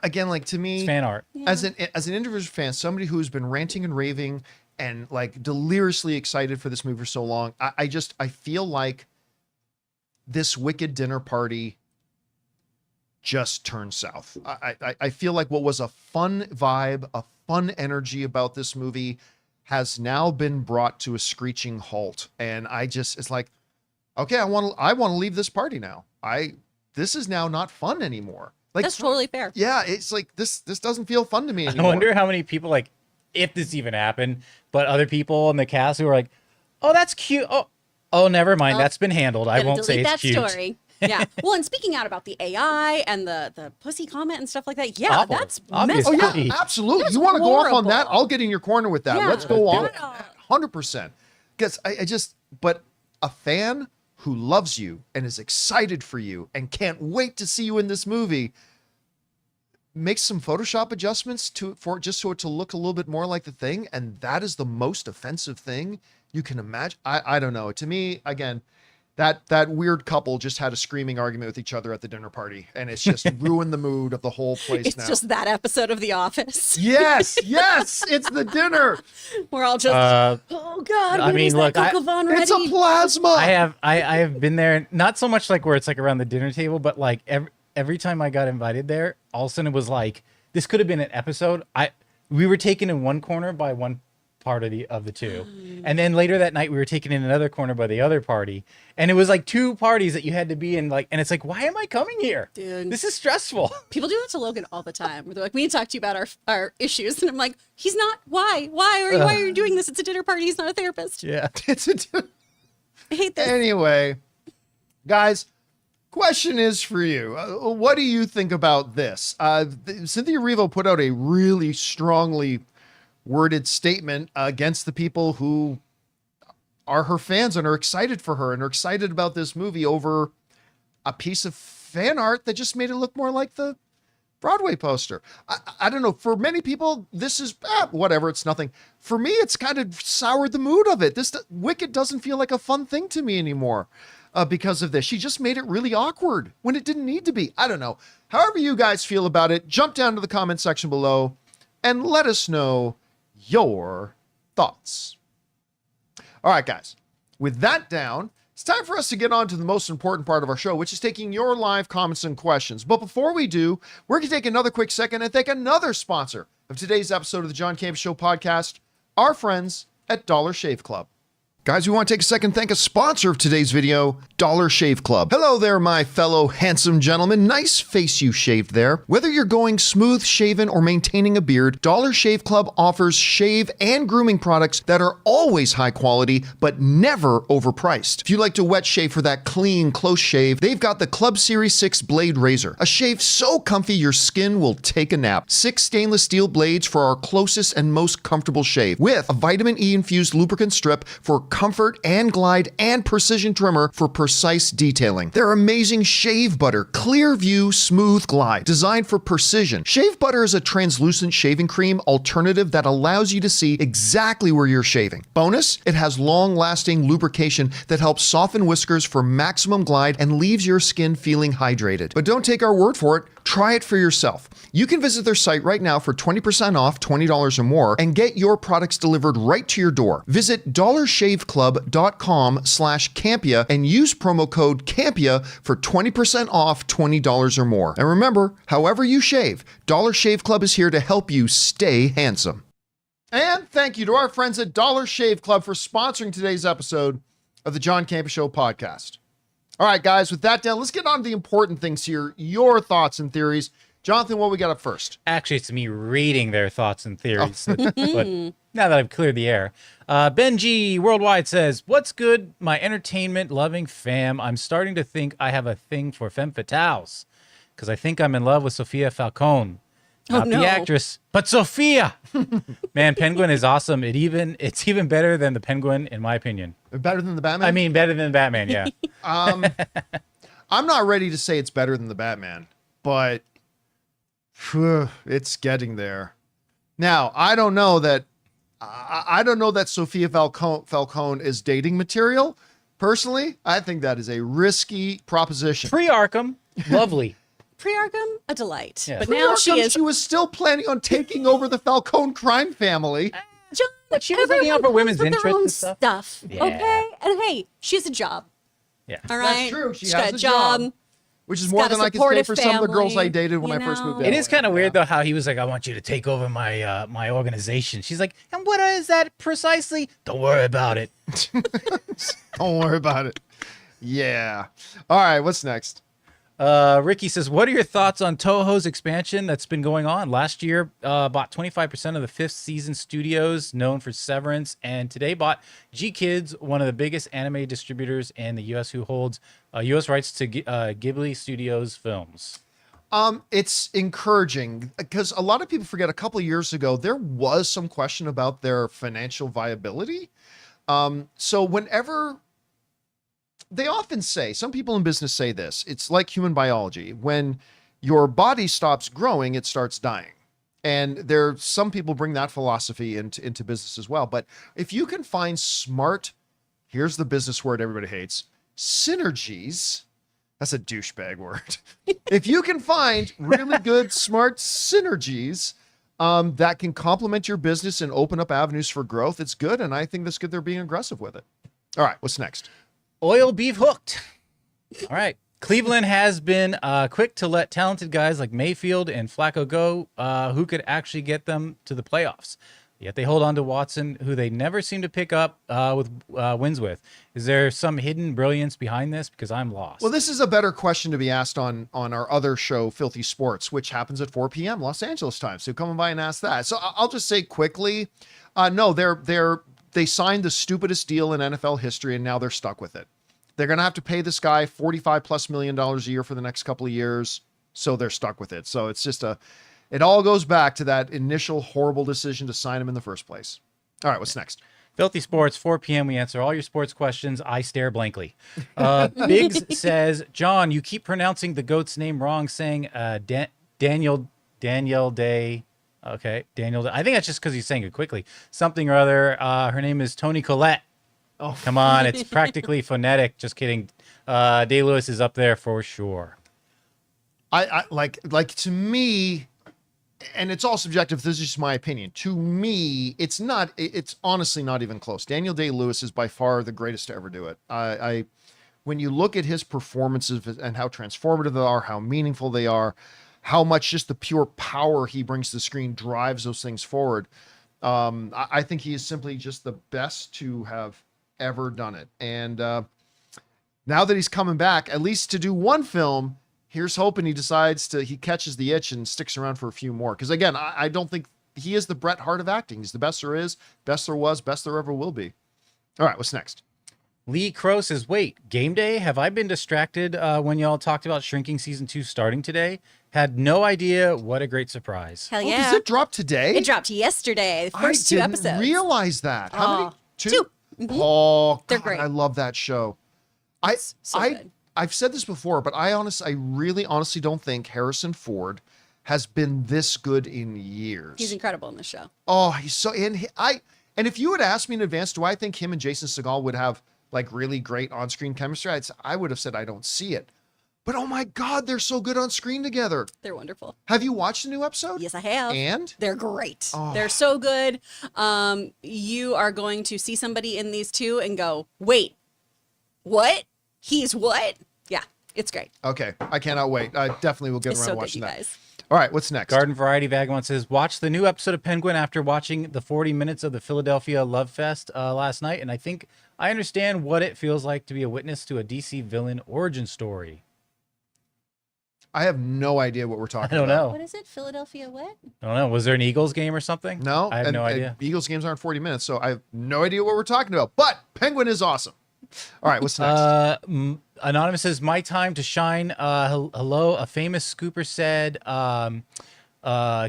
Again, like to me, It's fan art. as an individual fan, somebody who's been ranting and raving and like deliriously excited for this movie for so long, I feel like this Wicked dinner party just turned south. I feel like what was a fun vibe, a fun energy about this movie has now been brought to a screeching halt. And it's like, okay, I want to leave this party now. This is now not fun anymore. Like, That's totally fair. yeah, it's like this doesn't feel fun to me I anymore. wonder how many people if this even happened, but other people in the cast who are like, oh, that's cute. Oh, never mind. That's been handled. I Gonna won't say delete it's that cute. story. Yeah. Well, and speaking out about the AI and the pussy comment and stuff like that, yeah, Awful. that's Obvious. messed Oh up. yeah, absolutely. That's You want to go off on that? horrible. I'll get in your corner with that. Yeah, Let's go on. let's do it. 100%. Because but a fan who loves you and is excited for you and can't wait to see you in this movie makes some Photoshop adjustments just so it to look a little bit more like the thing, and that is the most offensive thing you can imagine. I don't know. To me, again, that weird couple just had a screaming argument with each other at the dinner party, and it's just ruined the mood of the whole place It's now. just that episode of The Office. Yes, it's the dinner. We're all just, oh God, I when mean, is look, that Coq au vin ready? It's a plasma. I have been there, not so much like where it's like around the dinner table, but like every time I got invited there, all of a sudden it was like this could have been an episode. We were taken in one corner by one part of the two, and then later that night we were taken in another corner by the other party, and it was like two parties that you had to be in. Like, and it's like, why am I coming here? Dude. This is stressful. People do that to Logan all the time. Where they're like, we need to talk to you about our issues. And I'm like, he's not. Why? Why are you doing this? It's a dinner party. He's not a therapist. Yeah. I hate this. Anyway, guys, question is for you. What do you think about this? Cynthia Erivo put out a really strongly worded statement against the people who are her fans and are excited for her and are excited about this movie over a piece of fan art that just made it look more like the Broadway poster. I don't know. For many people, this is whatever. It's nothing. For me, it's kind of soured the mood of it. Wicked doesn't feel like a fun thing to me anymore because of this. She just made it really awkward when it didn't need to be. I don't know. However you guys feel about it, jump down to the comment section below and let us know your thoughts. All right, guys. with that down, it's time for us to get on to the most important part of our show, which is taking your live comments and questions. But before we do, we're going to take another quick second and thank another sponsor of today's episode of the John Campea Show podcast, our friends at Dollar Shave Club. Guys, we want to take a second and thank a sponsor of today's video, Dollar Shave Club. Hello there, my fellow handsome gentlemen. Nice face you shaved there. Whether you're going smooth shaven or maintaining a beard, Dollar Shave Club offers shave and grooming products that are always high quality, but never overpriced. If you like to wet shave for that clean, close shave, they've got the Club Series 6 Blade Razor. A shave so comfy your skin will take a nap. 6 stainless steel blades for our closest and most comfortable shave, with a vitamin E infused lubricant strip for comfort and glide and precision trimmer for precise detailing. Their amazing shave butter, clear view, smooth glide, designed for precision. Shave butter is a translucent shaving cream alternative that allows you to see exactly where you're shaving. Bonus, it has long-lasting lubrication that helps soften whiskers for maximum glide and leaves your skin feeling hydrated. But don't take our word for it. Try it for yourself. You can visit their site right now for 20% off, $20 or more, and get your products delivered right to your door. Visit dollarshaveclub.com/Campea and use promo code Campea for 20% off, $20 or more. And remember, however you shave, Dollar Shave Club is here to help you stay handsome. And thank you to our friends at Dollar Shave Club for sponsoring today's episode of the John Campea Show podcast. All right, guys, with that down, let's get on to the important things here. Your thoughts and theories. Jonathan, what we got up first? Actually, it's me reading their thoughts and theories. But now that I've cleared the air. Benji Worldwide says, "What's good, my entertainment-loving fam? I'm starting to think I have a thing for femme fatales, because I think I'm in love with Sofia Falcone. Not the actress, but Sophia. Man, Penguin is awesome. It's even better than the Penguin, in my opinion. Better than the Batman? I mean, better than Batman, yeah. I'm not ready to say it's better than the Batman, but it's getting there. Now, I don't know that Sofia Falcone is dating material. Personally, I think that is a risky proposition. Pre-Arkham, lovely. Pre-Arkham, a delight. Yeah. But now she is. She was still planning on taking over the Falcone crime family. John, But she was looking out for women's everyone interests their own and stuff. Yeah. Okay? And hey, she has a job. Yeah. All right? That's true. She's got has a a job. job. Which is She's more got a than I could say supportive for some of the girls I family, dated when you I first moved know? in. It is kind of weird, though, how he was like, I want you to take over my my organization. She's like, and what is that precisely? Don't worry about it. Don't worry about it. Yeah. All right, what's next? Ricky says, what are your thoughts on Toho's expansion that's been going on? Last year, bought 25% of the 5th season studios, known for Severance, and today bought G-Kids, one of the biggest anime distributors in the U.S. who holds U.S. rights to Ghibli Studios films. It's encouraging because a lot of people forget a couple of years ago, there was some question about their financial viability. So whenever... They often say, some people in business say this, it's like human biology. When your body stops growing, it starts dying. And some people bring that philosophy into business as well. But if you can find smart, here's the business word everybody hates, synergies, that's a douchebag word. If you can find really good, smart synergies that can complement your business and open up avenues for growth, it's good. And I think that's good they're being aggressive with it. All right, what's next? Oil beef hooked. All right. Cleveland has been quick to let talented guys like Mayfield and Flacco go, who could actually get them to the playoffs. Yet they hold on to Watson, who they never seem to pick up with wins with. Is there some hidden brilliance behind this? Because I'm lost. Well, this is a better question to be asked on our other show, Filthy Sports, which happens at 4 p.m. Los Angeles time. So come by and ask that. So I'll just say quickly, no, they signed the stupidest deal in NFL history, and now they're stuck with it. They're going to have to pay this guy $45+ million a year for the next couple of years, so they're stuck with it. So it's just it all goes back to that initial horrible decision to sign him in the first place. All right, what's next? Filthy Sports, 4 p.m. We answer all your sports questions. I stare blankly. Biggs says, John, you keep pronouncing the GOAT's name wrong, saying Daniel Day. Okay, Daniel. I think that's just because he's saying it quickly. Something or other. Her name is Toni Collette. Oh, come on. It's practically phonetic. Just kidding. Day Lewis is up there for sure. I like to me, and it's all subjective. This is just my opinion. To me, it's not. It's honestly not even close. Daniel Day-Lewis is by far the greatest to ever do it. When you look at his performances and how transformative they are, how meaningful they are, how much just the pure power he brings to the screen drives those things forward. I think he is simply just the best to have ever done it. And now that he's coming back, at least to do one film, here's hoping he catches the itch and sticks around for a few more. Because again, I don't think he is the Bret Hart of acting. He's the best there is, best there was, best there ever will be. All right, what's next? Lee Crow says, wait, game day? Have I been distracted when y'all talked about Shrinking Season 2 starting today? Had no idea. What a great surprise. Hell Oh, yeah. does it drop today? It dropped yesterday. The first two episodes. I didn't realize that. How many? Two? Two. Mhm. Oh, They're God, great. I love that show. Good. I've said this before, but I really honestly don't think Harrison Ford has been this good in years. He's incredible in this show. Oh, he's so and if you had asked me in advance, do I think him and Jason Segel would have like really great on-screen chemistry? I would have said I don't see it. But oh my God, they're so good on screen together. They're wonderful. Have you watched the new episode? Yes, I have. And they're great. Oh. They're so good. You are going to see somebody in these two and go, wait, what? He's what? Yeah, it's great. okay, I cannot wait. I definitely will get It's around so good, watching you that. guys. All right, what's next? Garden Variety Vagabond says, watch the new episode of Penguin after watching the 40 minutes of the Philadelphia Love Fest last night, and I think I understand what it feels like to be a witness to a DC villain origin story. I have no idea what we're talking I don't about. know. What is it? Philadelphia what? I don't know. Was there an Eagles game or something? No, I have no idea. Eagles games aren't 40 minutes, so I have no idea what we're talking about. But Penguin is awesome. All right, what's next? Anonymous says, my time to shine. Hello, a famous scooper said,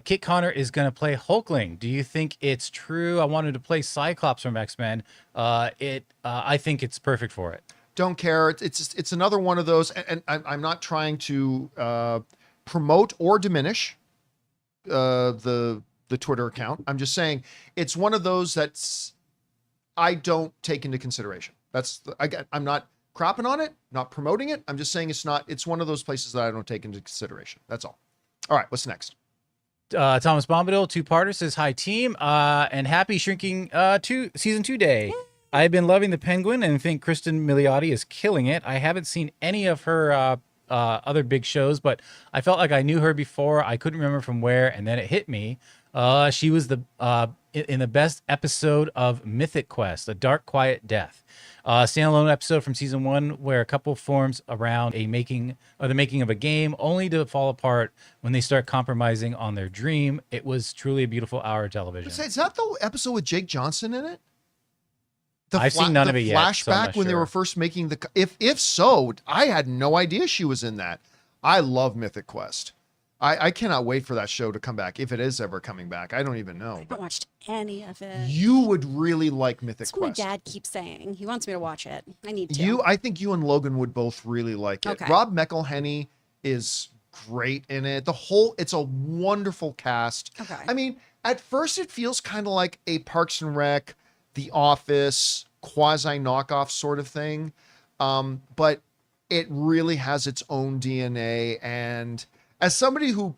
Kit Connor is going to play Hulkling. Do you think it's true? I wanted to play Cyclops from X-Men. I think it's perfect for it. Don't care. It's another one of those, and I'm not trying to promote or diminish the Twitter account. I'm just saying it's one of those that's I don't take into consideration. I'm not crapping on it, not promoting it. I'm just saying it's one of those places that I don't take into consideration. That's all. All right, what's next? Thomas Bombadil, two-parter, says, hi, team, and happy Shrinking Season 2 day. I've been loving the Penguin and think Kristen Milioti is killing it. I haven't seen any of her other big shows, but I felt like I knew her before. I couldn't remember from where, and then it hit me. She was in the best episode of Mythic Quest, A Dark Quiet Death. Standalone episode from season 1 where a couple forms around the making of a game only to fall apart when they start compromising on their dream. It was truly a beautiful hour of television. Is that the episode with Jake Johnson in it? I've seen none of it yet. So I'm flashback not when they sure. were first making if so, I had no idea she was in that. I love Mythic Quest. I cannot wait for that show to come back, if it is ever coming back. I don't even know. I haven't watched any of it. You would really like Mythic That's what Quest. my dad keeps saying. He wants me to watch it. I need to. I think you and Logan would both really like it. Okay. Rob McElhenney is great in it. It's a wonderful cast. Okay. I mean, at first it feels kind of like a Parks and Rec, The Office, quasi knockoff sort of thing. But it really has its own DNA. And as somebody who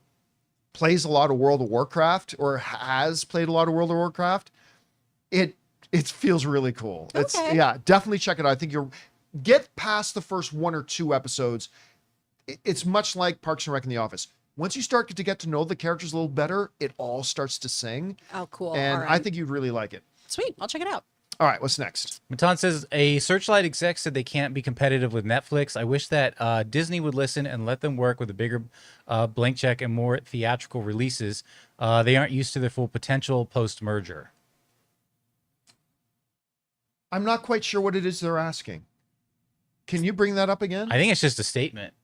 plays a lot of World of Warcraft or has played a lot of World of Warcraft, it feels really cool. Okay. Yeah, definitely check it out. I think get past the first 1 or 2 episodes. It's much like Parks and Rec and The Office. Once you start to get to know the characters a little better, it all starts to sing. Oh, cool. And All right. I think you'd really like it. Sweet. I'll check it out. All right, what's next? Matan says, a Searchlight exec said they can't be competitive with Netflix. I wish that Disney would listen and let them work with a bigger blank check and more theatrical releases. They aren't used to their full potential post-merger. I'm not quite sure what it is they're asking. Can you bring that up again? I think it's just a statement.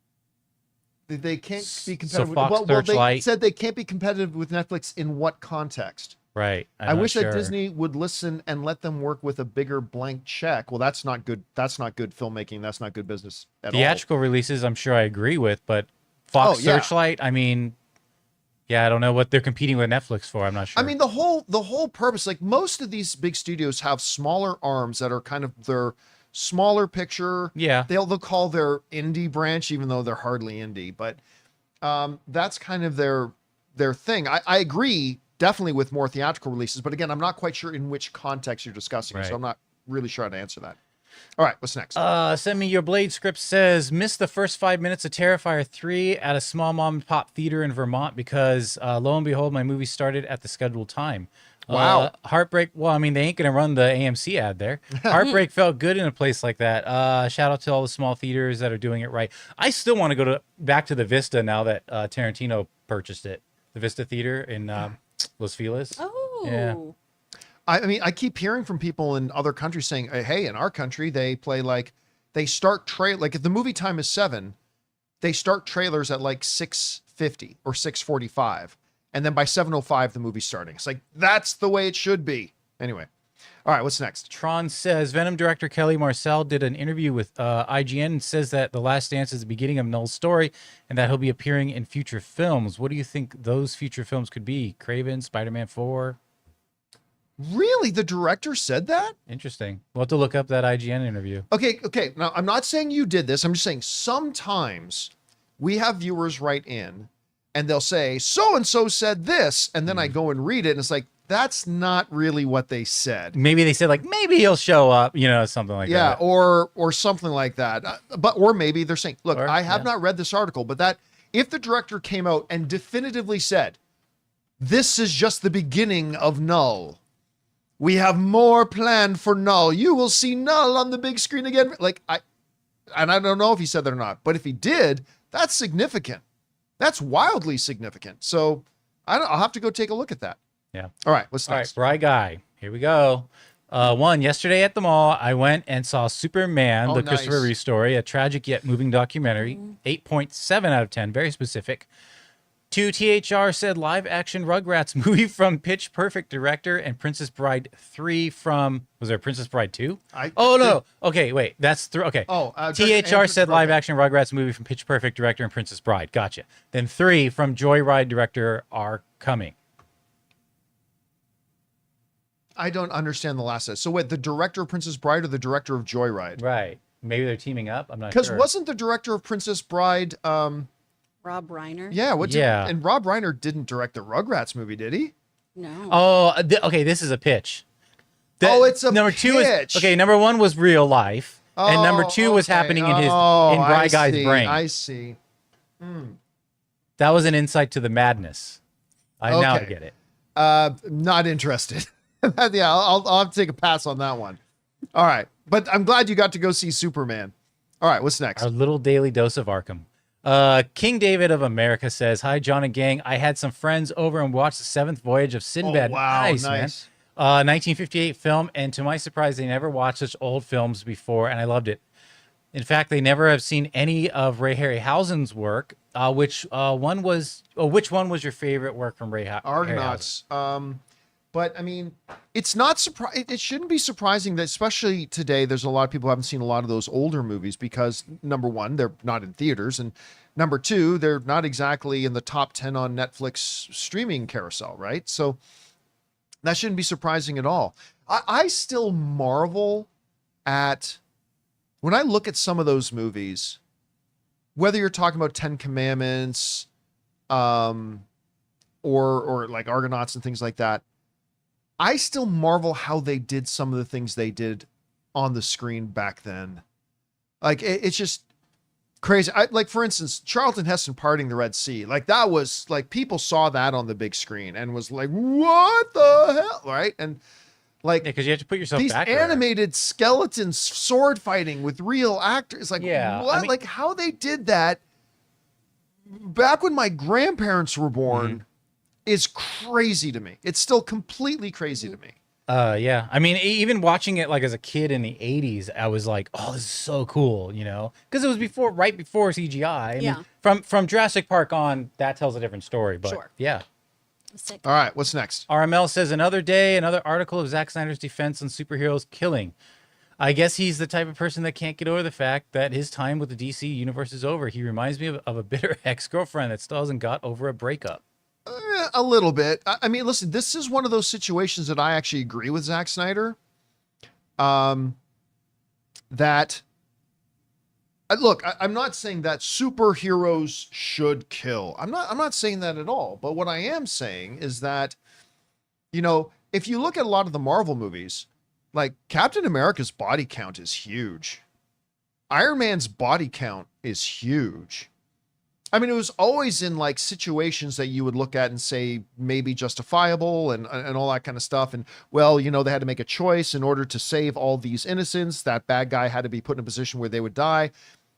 They can't be So competitive. Fox, they Searchlight. said they can't be competitive with Netflix in what context? Right. I wish that Disney would listen and let them work with a bigger blank check. Well, that's not good. That's not good filmmaking. That's not good business at all. Theatrical releases, I'm sure I agree with, but Fox, Oh, yeah. Searchlight, I mean, yeah, I don't know what they're competing with Netflix for. I'm not sure. I mean, the whole purpose, like most of these big studios have smaller arms that are kind of their smaller picture. Yeah. They'll call their indie branch, even though they're hardly indie, but that's kind of their their thing. I agree definitely with more theatrical releases, but again, I'm not quite sure in which context you're discussing, Right. so I'm not really sure how to answer that. All right, what's next? Send me your Blade script says, missed the first 5 minutes of Terrifier 3 at a small mom and pop theater in Vermont because lo and behold, my movie started at the scheduled time. Wow. Heartbreak. Well, I mean, they ain't going to run the AMC ad there. Heartbreak felt good in a place like that. Shout out to all the small theaters that are doing it right. I still want to go back to the Vista now that Tarantino purchased it. The Vista Theater in Los Feliz. Oh. Yeah. I mean, I keep hearing from people in other countries saying, hey, in our country, they play like, they start like if the movie time is 7, they start trailers at like 6:50 or 6:45. And then by 7:05, the movie's starting. It's like, that's the way it should be. Anyway. All right, what's next? Tron says Venom director Kelly Marcel did an interview with IGN and says that The Last Dance is the beginning of Null's story and that he'll be appearing in future films. What do you think those future films could be? Craven, Spider-Man 4? Really? The director said that? Interesting. We'll have to look up that IGN interview. Okay. Now, I'm not saying you did this. I'm just saying sometimes we have viewers write in and they'll say, so-and-so said this. And then I go and read it and it's like, that's not really what they said. Maybe they said like, maybe he'll show up, something like Yeah, that. or something like that. Or maybe they're saying, look, Or, I have not read this article, but that if the director came out and definitively said, this is just the beginning of Null. We have more planned for Null. You will see Null on the big screen again. I don't know if he said that or not, but if he did, that's significant. That's wildly significant. So I'll have to go take a look at that. Yeah. All right, what's All right, next? Bry Guy. Here we go. Yesterday at the mall, I went and saw Superman, Oh, the nice. Christopher Reeve story, a tragic yet moving documentary. 8.7 out of 10, very specific. 2 THR said live action Rugrats movie from Pitch Perfect director and Princess Bride 3 from, was there Princess Bride 2? No. Okay, wait, that's 3. Okay. THR said live action Rugrats movie from Pitch Perfect director and Princess Bride. Gotcha. Then 3 from Joyride director are coming. I don't understand the last set. So wait, the director of Princess Bride or the director of Joyride? Right. Maybe they're teaming up. I'm not sure. Because wasn't the director of Princess Bride, Rob Reiner? Yeah, and Rob Reiner didn't direct the Rugrats movie, did he? No. Oh, okay. This is a pitch. It's a number 2 is pitch. okay. Number 1 was real life, and number 2 was happening in Bry Guy's brain. I see. That was an insight to the madness. Now I get it. Not interested. Yeah, I'll have to take a pass on that one. All right, but I'm glad you got to go see Superman. All right, what's next? Our little daily dose of Arkham. King David of America says, "Hi, John and gang. I had some friends over and watched the 7th Voyage of Sinbad. Oh, wow, nice. nice. Man. 1958 film, and to my surprise, they never watched such old films before, and I loved it. In fact, they never have seen any of Ray Harryhausen's work. Which one was your favorite work from Ray Harryhausen? Argonauts. But I mean, it's not it shouldn't be surprising that, especially today, there's a lot of people who haven't seen a lot of those older movies because number 1, they're not in theaters, and number 2, they're not exactly in the top 10 on Netflix streaming carousel, right? So that shouldn't be surprising at all. I still marvel at when I look at some of those movies, whether you're talking about 10 Commandments, or like Argonauts and things like that. I still marvel how they did some of the things they did on the screen back then. Like it's just crazy. Like for instance, Charlton Heston parting the Red Sea. Like that was like people saw that on the big screen and was like, "What the hell?" Right? And like because you have to put yourself these back there. animated skeletons sword fighting with real actors. Like what? I mean, like how they did that back when my grandparents were born. Is crazy to me. It's still completely crazy to me. Yeah. I mean, even watching it like as a kid in the 80s, I was like, "Oh, this is so cool," because it was right before CGI. I mean, from Jurassic Park on, that tells a different story. But yeah. Sick. All right, what's next? RML says another day, another article of Zack Snyder's defense on superheroes killing. I guess he's the type of person that can't get over the fact that his time with the DC universe is over. He reminds me of a bitter ex-girlfriend that still hasn't got over a breakup. A little bit. I mean, listen, this is one of those situations that I actually agree with Zack Snyder. That Look, I'm not saying that superheroes should kill. I'm not saying that at all. But what I am saying is that, if you look at a lot of the Marvel movies, like Captain America's body count is huge. Iron Man's body count is huge. I mean, it was always in like situations that you would look at and say maybe justifiable and all that kind of stuff. And well, they had to make a choice in order to save all these innocents. That bad guy had to be put in a position where they would die.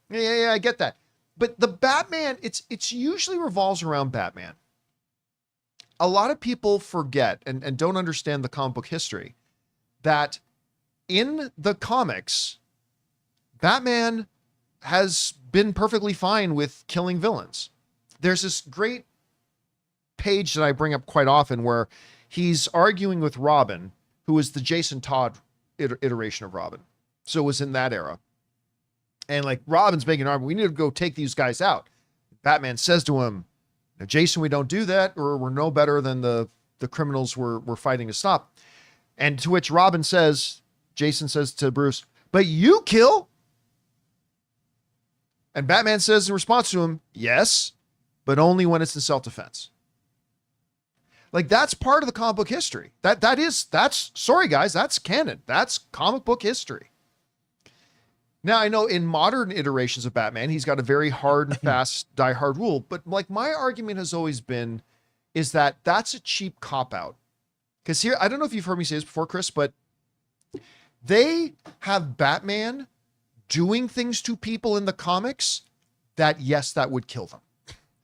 Yeah, I get that. But the Batman, it's usually revolves around Batman. A lot of people forget and don't understand the comic book history that in the comics, Batman has been perfectly fine with killing villains. There's this great page that I bring up quite often where he's arguing with Robin, who is the Jason Todd iteration of Robin. So it was in that era. And like Robin's making an argument, we need to go take these guys out. Batman says to him, Jason, we don't do that, or we're no better than the criminals we're fighting to stop. And to which Jason says to Bruce, but you kill? And Batman says in response to him, yes, but only when it's in self-defense. Like that's part of the comic book history. That's sorry guys, that's canon. That's comic book history. Now I know in modern iterations of Batman, he's got a very hard and fast die hard rule, but like my argument has always been is that that's a cheap cop out. Because here, I don't know if you've heard me say this before, Chris, but they have Batman doing things to people in the comics that, yes, that would kill them.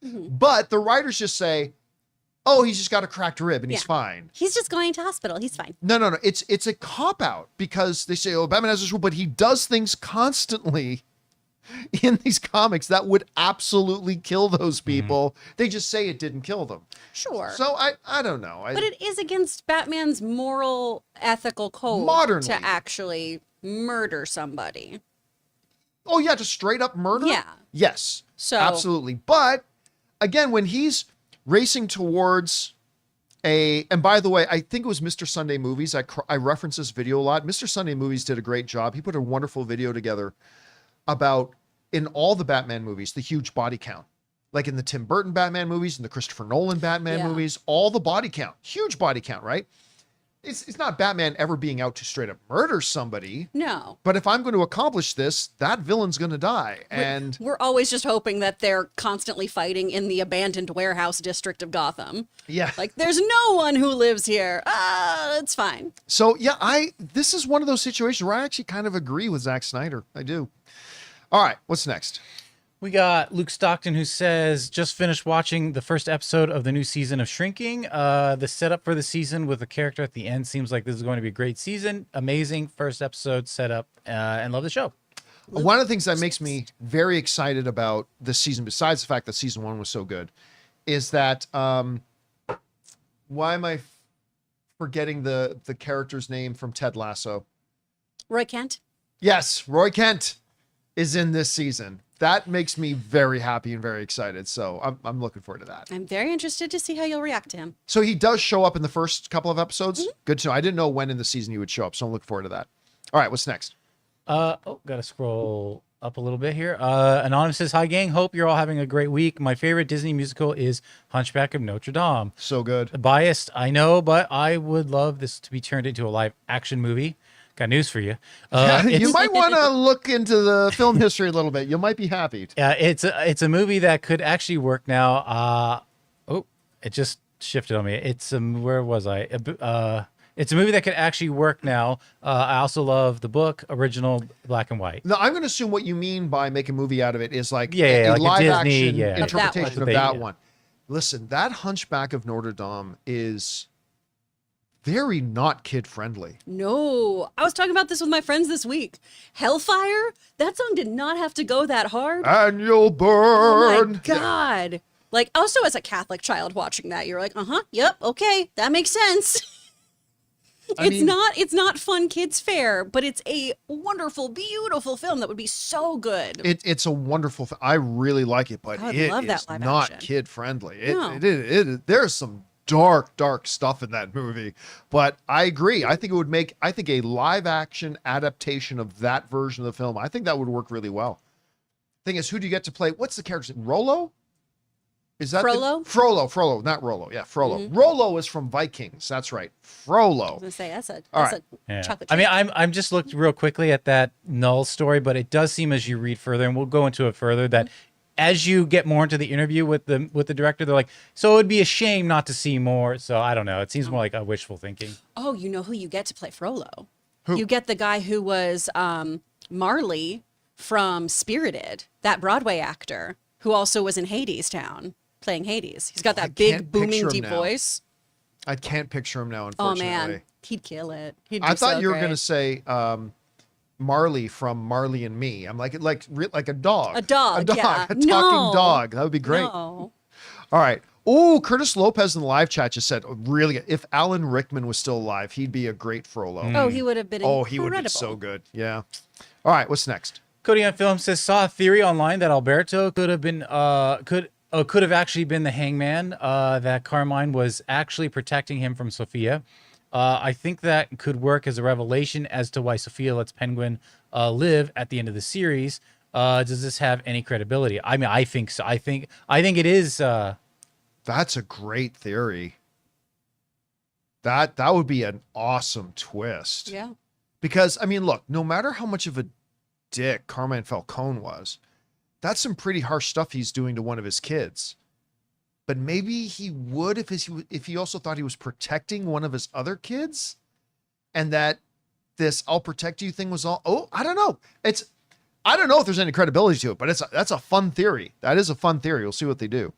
Mm-hmm. But the writers just say, oh, he's just got a cracked rib and he's fine. He's just going to hospital. He's fine. No. It's a cop out because they say, oh, Batman has this rule, but he does things constantly in these comics that would absolutely kill those people. Mm-hmm. They just say it didn't kill them. Sure. So I don't know. But it is against Batman's moral, ethical code modernly to actually murder somebody. Oh, yeah, to straight up murder? Yeah. Yes, so absolutely. But again, when he's racing towards and by the way, I think it was Mr. Sunday Movies. I reference this video a lot. Mr. Sunday Movies did a great job. He put a wonderful video together about, in all the Batman movies, the huge body count. Like in the Tim Burton Batman movies and the Christopher Nolan Batman movies, all the body count, huge body count, right? It's not Batman ever being out to straight up murder somebody. No. But if I'm going to accomplish this, that villain's going to die. And we're always just hoping that they're constantly fighting in the abandoned warehouse district of Gotham. Yeah. Like there's no one who lives here. It's fine. So yeah, this is one of those situations where I actually kind of agree with Zack Snyder. I do. All right. What's next? We got Luke Stockton who says, just finished watching the first episode of the new season of Shrinking. The setup for the season with the character at the end seems like this is going to be a great season. Amazing first episode setup and love the show. One of the things that makes me very excited about this season, besides the fact that season 1 was so good, is that why am I forgetting the character's name from Ted Lasso? Roy Kent? Yes, Roy Kent is in this season. That makes me very happy and very excited. So I'm looking forward to that. I'm very interested to see how you'll react to him. So he does show up in the first couple of episodes. Mm-hmm. Good to know. I didn't know when in the season he would show up, so I'm looking forward to that. All right, what's next? Gotta scroll up a little bit here. Anonymous says, hi gang, hope you're all having a great week. My favorite Disney musical is Hunchback of Notre Dame. So good. Biased, I know, but I would love this to be turned into a live action movie. Got news for you. You might want to look into the film history a little bit. You might be happy. It's a movie that could actually work now. It just shifted on me. It's where was I? It's a movie that could actually work now. I also love the book, original black and white. Now, I'm going to assume what you mean by make a movie out of it is like a live Disney, action yeah. interpretation of that one. Listen, that Hunchback of Notre Dame is very not kid friendly. No, I was talking about this with my friends this week. Hellfire? That song did not have to go that hard. And you'll Oh burn. my God. Yeah. Like also as a Catholic child watching that, you're like, yep, okay, that makes sense. It's not fun kids fare, but it's a wonderful, beautiful film that would be so good. It's a wonderful I really like it, but it love that is live not action. kid friendly. No. There's some dark stuff in that movie, but I agree. I think it would make a live action adaptation of that version of the film. I think that would work really well. thing is, who do you get to play? What's the character's name? Rollo? Is that Frollo? Frollo, not Rollo. Yeah, Frollo. Rollo is from Vikings. That's right. Frollo. I was gonna say that's All a Yeah. chocolate. I mean, chip. I'm just looked real quickly at that Null story, but it does seem as you read further, and we'll go into it further, that as you get more into the interview with the director, they're like, so it would be a shame not to see more. So I don't know. It seems more like a wishful thinking. Oh, you know who you get to play Frollo? Who? You get the guy who was Marley from Spirited, that Broadway actor who also was in Hades Town playing Hades. He's got that big can't booming picture him deep now. voice. I can't picture him now, Oh unfortunately. man, he'd kill it. He'd do I thought so you were great. going to say Marley from Marley and Me. I'm like a dog. A dog, yeah. A talking No. dog. That would be great. No. All right. Oh, Curtis Lopez in the live chat just said, really, if Alan Rickman was still alive, he'd be a great Frollo. Oh, he would have been. Oh, he would be incredible. so good. Yeah. All right. What's next? Cody on Film says, saw a theory online that Alberto could have been could have actually been the hangman, that Carmine was actually protecting him from Sophia. I think that could work as a revelation as to why Sophia lets Penguin live at the end of the series. Does this have any credibility? I mean, I think so. I think it is. That's a great theory. That would be an awesome twist. Yeah. Because, I mean, look, no matter how much of a dick Carmine Falcone was, that's some pretty harsh stuff he's doing to one of his kids. But maybe he would if he also thought he was protecting one of his other kids, and that this "I'll protect you" thing was all. Oh, I don't know. I don't know if there's any credibility to it, but that's a fun theory. That is a fun theory. We'll see what they do.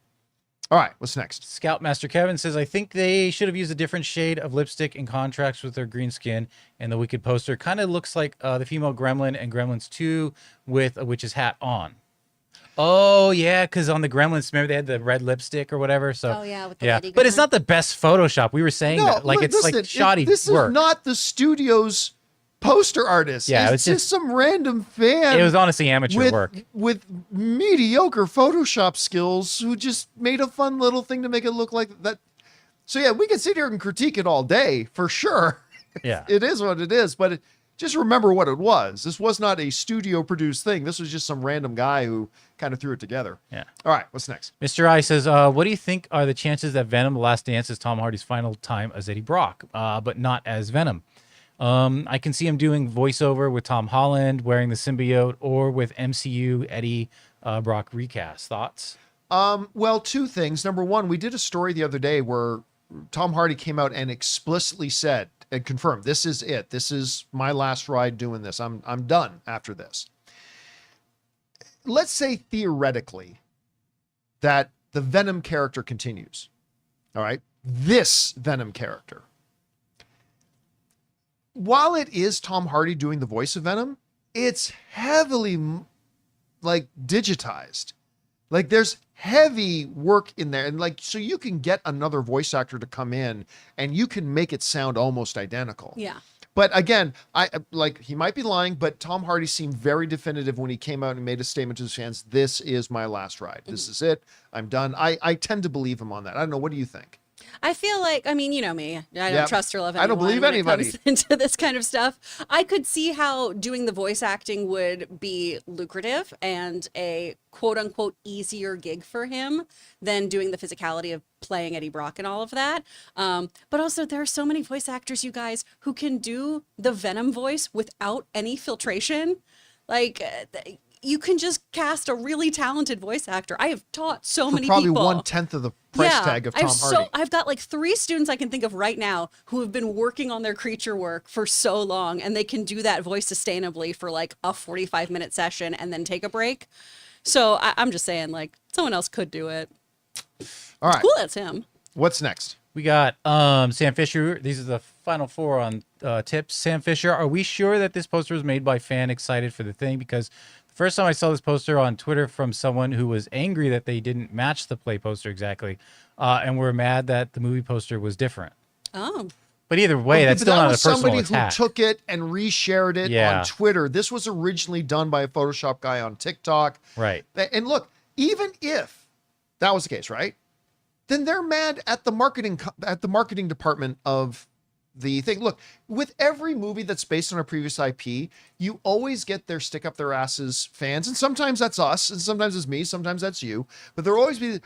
All right, what's next? Scoutmaster Kevin says, I think they should have used a different shade of lipstick in contrast with their green skin. And the Wicked poster kind of looks like the female Gremlin and Gremlins 2 with a witch's hat on. Oh, yeah, because on the Gremlins, remember they had the red lipstick or whatever? So Oh, yeah, with the yeah. lady But it's gremlin. not the best Photoshop. We were saying that. Like, it's listen, like shoddy this work. is not the studio's poster artist. Yeah, it's just some random fan. It was honestly amateur work. with mediocre Photoshop skills who just made a fun little thing to make it look like that. So yeah, we can sit here and critique it all day for sure. Yeah. It is what it is, but just remember what it was. This was not a studio produced thing. This was just some random guy who kind of threw it together. Yeah. All right, what's next? Mr. I says, what do you think are the chances that Venom: The Last Dance is Tom Hardy's final time as Eddie Brock, but not as Venom? I can see him doing voiceover with Tom Holland wearing the symbiote, or with MCU Eddie Brock recast. Thoughts? Well, two things. Number one, we did a story the other day where Tom Hardy came out and explicitly said and confirmed, this is it. This is my last ride doing this. I'm done after this. Let's say theoretically that the Venom character continues. All right. This Venom character. While it is Tom Hardy doing the voice of Venom, it's heavily like digitized. Like there's heavy work in there. And like, so you can get another voice actor to come in and you can make it sound almost identical. Yeah. But again, he might be lying, but Tom Hardy seemed very definitive when he came out and made a statement to his fans. This is my last ride. This is it. I'm done. I tend to believe him on that. I don't know. What do you think? I feel like, I mean, you know me. I don't Yeah. trust or love anyone. I don't believe when anybody. It comes into this kind of stuff. I could see how doing the voice acting would be lucrative and a quote unquote easier gig for him than doing the physicality of playing Eddie Brock and all of that. But also, there are so many voice actors, you guys, who can do the Venom voice without any filtration. Like, you can just cast a really talented voice actor. I have taught so many Probably people. 1/10 of the price tag of Tom Hardy. I've got like 3 students I can think of right now who have been working on their creature work for so long, and they can do that voice sustainably for like a 45-minute session and then take a break. So I'm just saying, like, someone else could do it. All right. Cool, that's him. What's next? We got Sam Fisher. These are the final 4 on tips. Sam Fisher, are we sure that this poster was made by fan excited for the thing? Because the first time I saw this poster on Twitter from someone who was angry that they didn't match the play poster exactly, and were mad that the movie poster was different. Oh. But either way, that's But still that not a was personal somebody attack. who took it and reshared it Yeah. on Twitter. This was originally done by a Photoshop guy on TikTok. Right. And look, even if that was the case, right? Then they're mad at the marketing department of the thing. Look, with every movie that's based on a previous IP, you always get their stick up their asses fans. And sometimes that's us, and sometimes it's me, sometimes that's you. But there'll always be,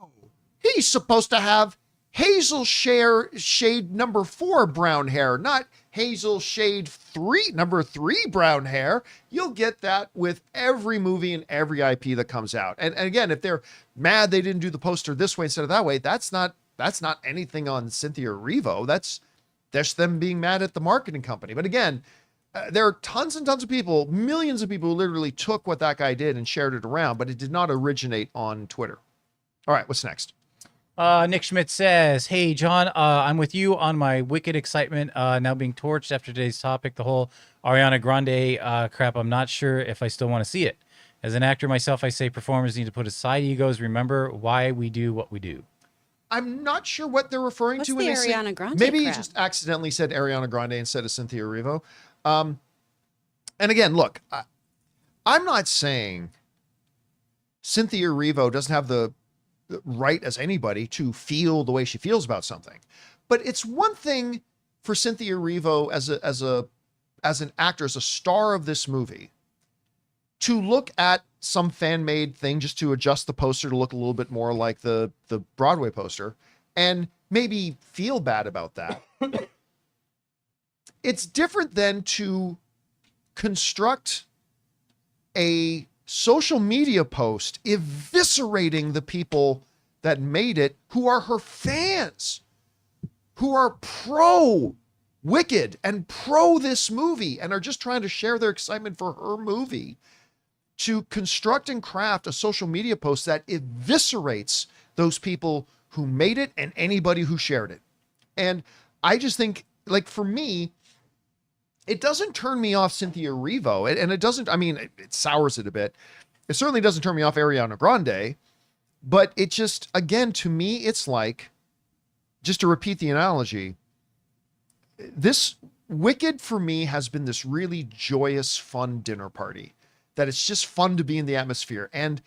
no, he's supposed to have hazel shade number 4 brown hair, not hazel shade number 3 brown hair. You'll get that with every movie and every IP that comes out. And again, if they're mad they didn't do the poster this way instead of that way, that's not anything on Cynthia Erivo. That's them being mad at the marketing company. But again, there are tons and tons of people, millions of people who literally took what that guy did and shared it around, but it did not originate on Twitter. All right, what's next? Nick Schmidt says, hey, John, I'm with you on my Wicked excitement now being torched after today's topic, the whole Ariana Grande crap. I'm not sure if I still want to see it. As an actor myself, I say performers need to put aside egos. Remember why we do what we do. I'm not sure what they're referring What's to the when they say Ariana Grande maybe crap? he just accidentally said Ariana Grande instead of Cynthia Erivo. And again, look, I'm not saying Cynthia Erivo doesn't have the right as anybody to feel the way she feels about something, but it's one thing for Cynthia Erivo as an actor, as a star of this movie, to look at some fan-made thing just to adjust the poster to look a little bit more like the Broadway poster and maybe feel bad about that. It's different than to construct a social media post eviscerating the people that made it, who are her fans, who are pro Wicked and pro this movie and are just trying to share their excitement for her movie, to construct and craft a social media post that eviscerates those people who made it and anybody who shared it. And I just think, like, for me, it doesn't turn me off Cynthia Erivo, and it doesn't, I mean, it sours it a bit. It certainly doesn't turn me off Ariana Grande, but it just, again, to me, it's like, just to repeat the analogy, this Wicked for me has been this really joyous, fun dinner party that it's just fun to be in the atmosphere. And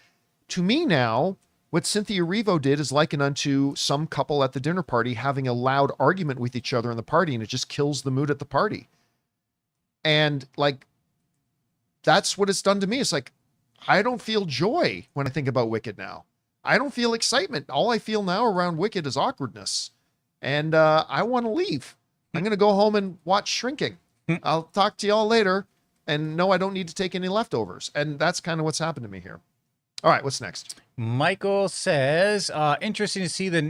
to me now, what Cynthia Erivo did is likened unto some couple at the dinner party having a loud argument with each other in the party, and it just kills the mood at the party. And like, that's what it's done to me. It's like, I don't feel joy when I think about Wicked now. I don't feel excitement. All I feel now around Wicked is awkwardness. And I want to leave. I'm going to go home and watch Shrinking. I'll talk to y'all later. And no, I don't need to take any leftovers. And that's kind of what's happened to me here. All right, what's next? Michael says, interesting to see the